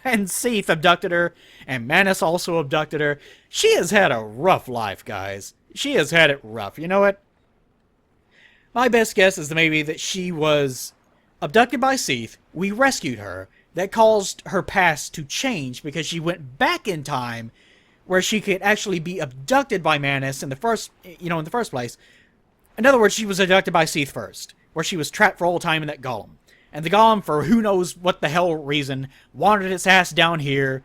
[SPEAKER 1] And Seath abducted her, and Manus also abducted her. She has had a rough life, guys. She has had it rough. You know what? My best guess is maybe that she was abducted by Seath. We rescued her. That caused her past to change because she went back in time where she could actually be abducted by Manus in the first place. In other words, she was abducted by Seath first, where she was trapped for all time in that golem. And the golem, for who knows what the hell reason, wandered its ass down here,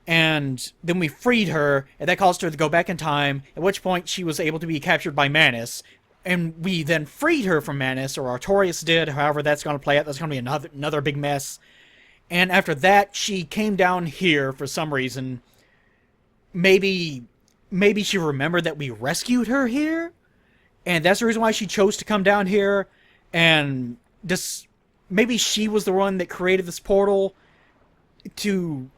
[SPEAKER 1] and then we freed her, and that caused her to go back in time, at which point she was able to be captured by Manus, and we then freed her from Manus, or Artorias did, however that's going to play out. That's going to be another big mess. And after that, she came down here for some reason. Maybe she remembered that we rescued her here, and that's the reason why she chose to come down here, and just... Maybe she was the one that created this portal to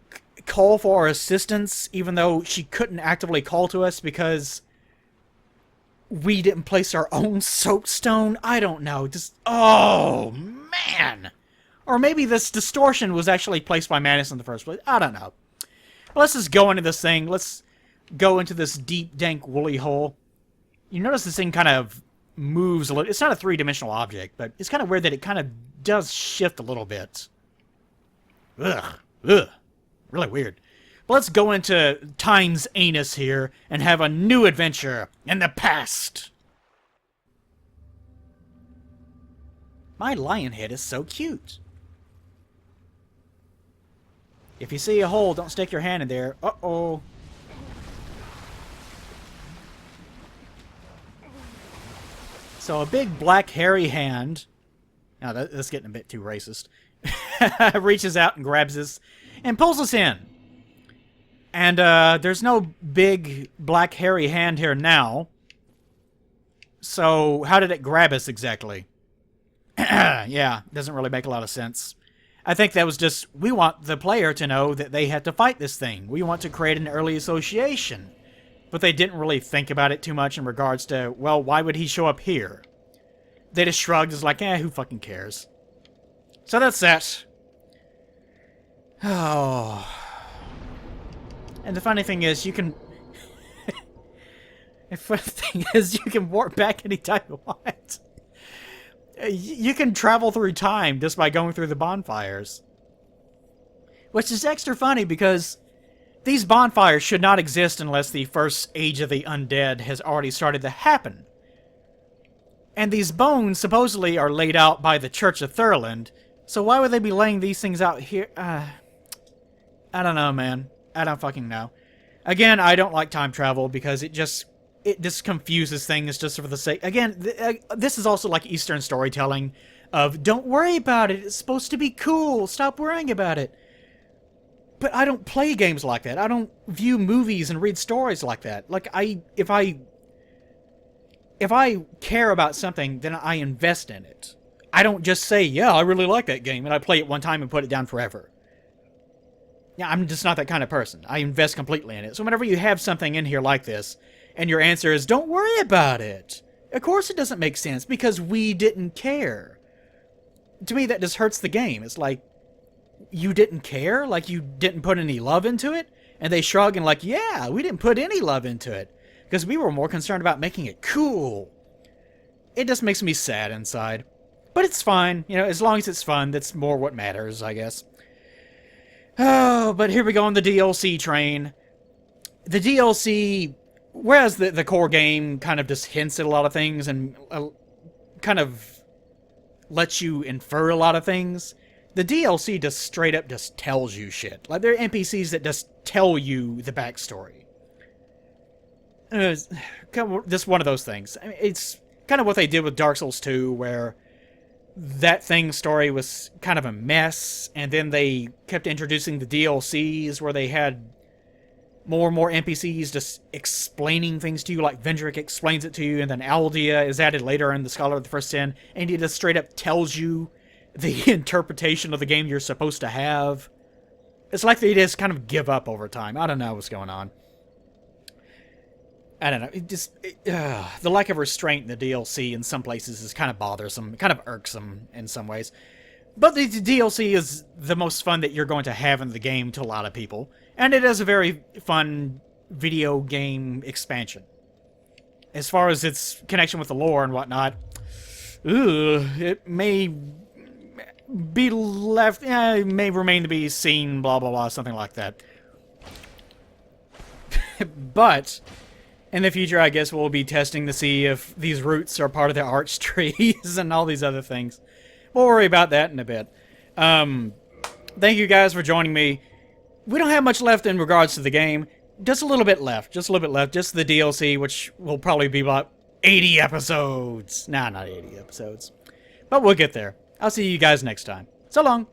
[SPEAKER 1] call for our assistance, even though she couldn't actively call to us because we didn't place our own soapstone. I don't know. Just, oh, man. Or maybe this distortion was actually placed by Manus in the first place. I don't know. But let's just go into this thing. Let's go into this deep, dank, woolly hole. You notice this thing kind of moves a little. It's not a three-dimensional object, but it's kind of weird that it kind of does shift a little bit. Ugh. Really weird. But let's go into Time's anus here and have a new adventure in the past. My lion head is so cute. If you see a hole, don't stick your hand in there. Uh-oh. So a big black hairy hand... Now, that's getting a bit too racist. Reaches out and grabs us and pulls us in. And there's no big black hairy hand here now. So how did it grab us exactly? Yeah, doesn't really make a lot of sense. I think that was just, we want the player to know that they had to fight this thing. We want to create an early association. But they didn't really think about it too much in regards to, well, why would he show up here? They just shrugged, it's like, who fucking cares? So that's that. Oh. And the funny thing is, you can... the funny thing is, you can warp back anytime you want. You can travel through time just by going through the bonfires. Which is extra funny because these bonfires should not exist unless the first Age of the Undead has already started to happen. And these bones supposedly are laid out by the Church of Thurland, so why would they be laying these things out here? I don't know, man. I don't fucking know. Again, I don't like time travel because it just confuses things just for the sake... Again, this is also like Eastern storytelling of, don't worry about it, it's supposed to be cool, stop worrying about it. But I don't play games like that. I don't view movies and read stories like that. Like, if I care about something, then I invest in it. I don't just say, yeah, I really like that game, and I play it one time and put it down forever. Yeah, I'm just not that kind of person. I invest completely in it. So whenever you have something in here like this, and your answer is, don't worry about it. Of course it doesn't make sense, because we didn't care. To me, that just hurts the game. It's like, you didn't care? Like, you didn't put any love into it? And they shrug and like, yeah, we didn't put any love into it. Because we were more concerned about making it cool. It just makes me sad inside. But it's fine. You know, as long as it's fun, that's more what matters, I guess. Oh, but here we go on the DLC train. The DLC, whereas the core game kind of just hints at a lot of things and kind of lets you infer a lot of things, the DLC just straight up just tells you shit. Like, there are NPCs that just tell you the backstory. It's kind of just one of those things. I mean, it's kind of what they did with Dark Souls 2, where that thing's story was kind of a mess, and then they kept introducing the DLCs where they had more and more NPCs just explaining things to you, like Vendrick explains it to you, and then Aldia is added later in the Scholar of the First Sin, and he just straight up tells you the interpretation of the game you're supposed to have. It's like they just kind of give up over time. I don't know what's going on. I don't know. The lack of restraint in the DLC in some places is kind of bothersome, kind of irksome in some ways. But the DLC is the most fun that you're going to have in the game to a lot of people. And it is a very fun video game expansion. As far as its connection with the lore and whatnot, it may be left, it may remain to be seen, blah, blah, blah, something like that. But in the future, I guess we'll be testing to see if these roots are part of the arch trees and all these other things. We'll worry about that in a bit. Thank you guys for joining me. We don't have much left in regards to the game. Just a little bit left. Just a little bit left. Just the DLC, which will probably be about 80 episodes. Nah, not 80 episodes. But we'll get there. I'll see you guys next time. So long.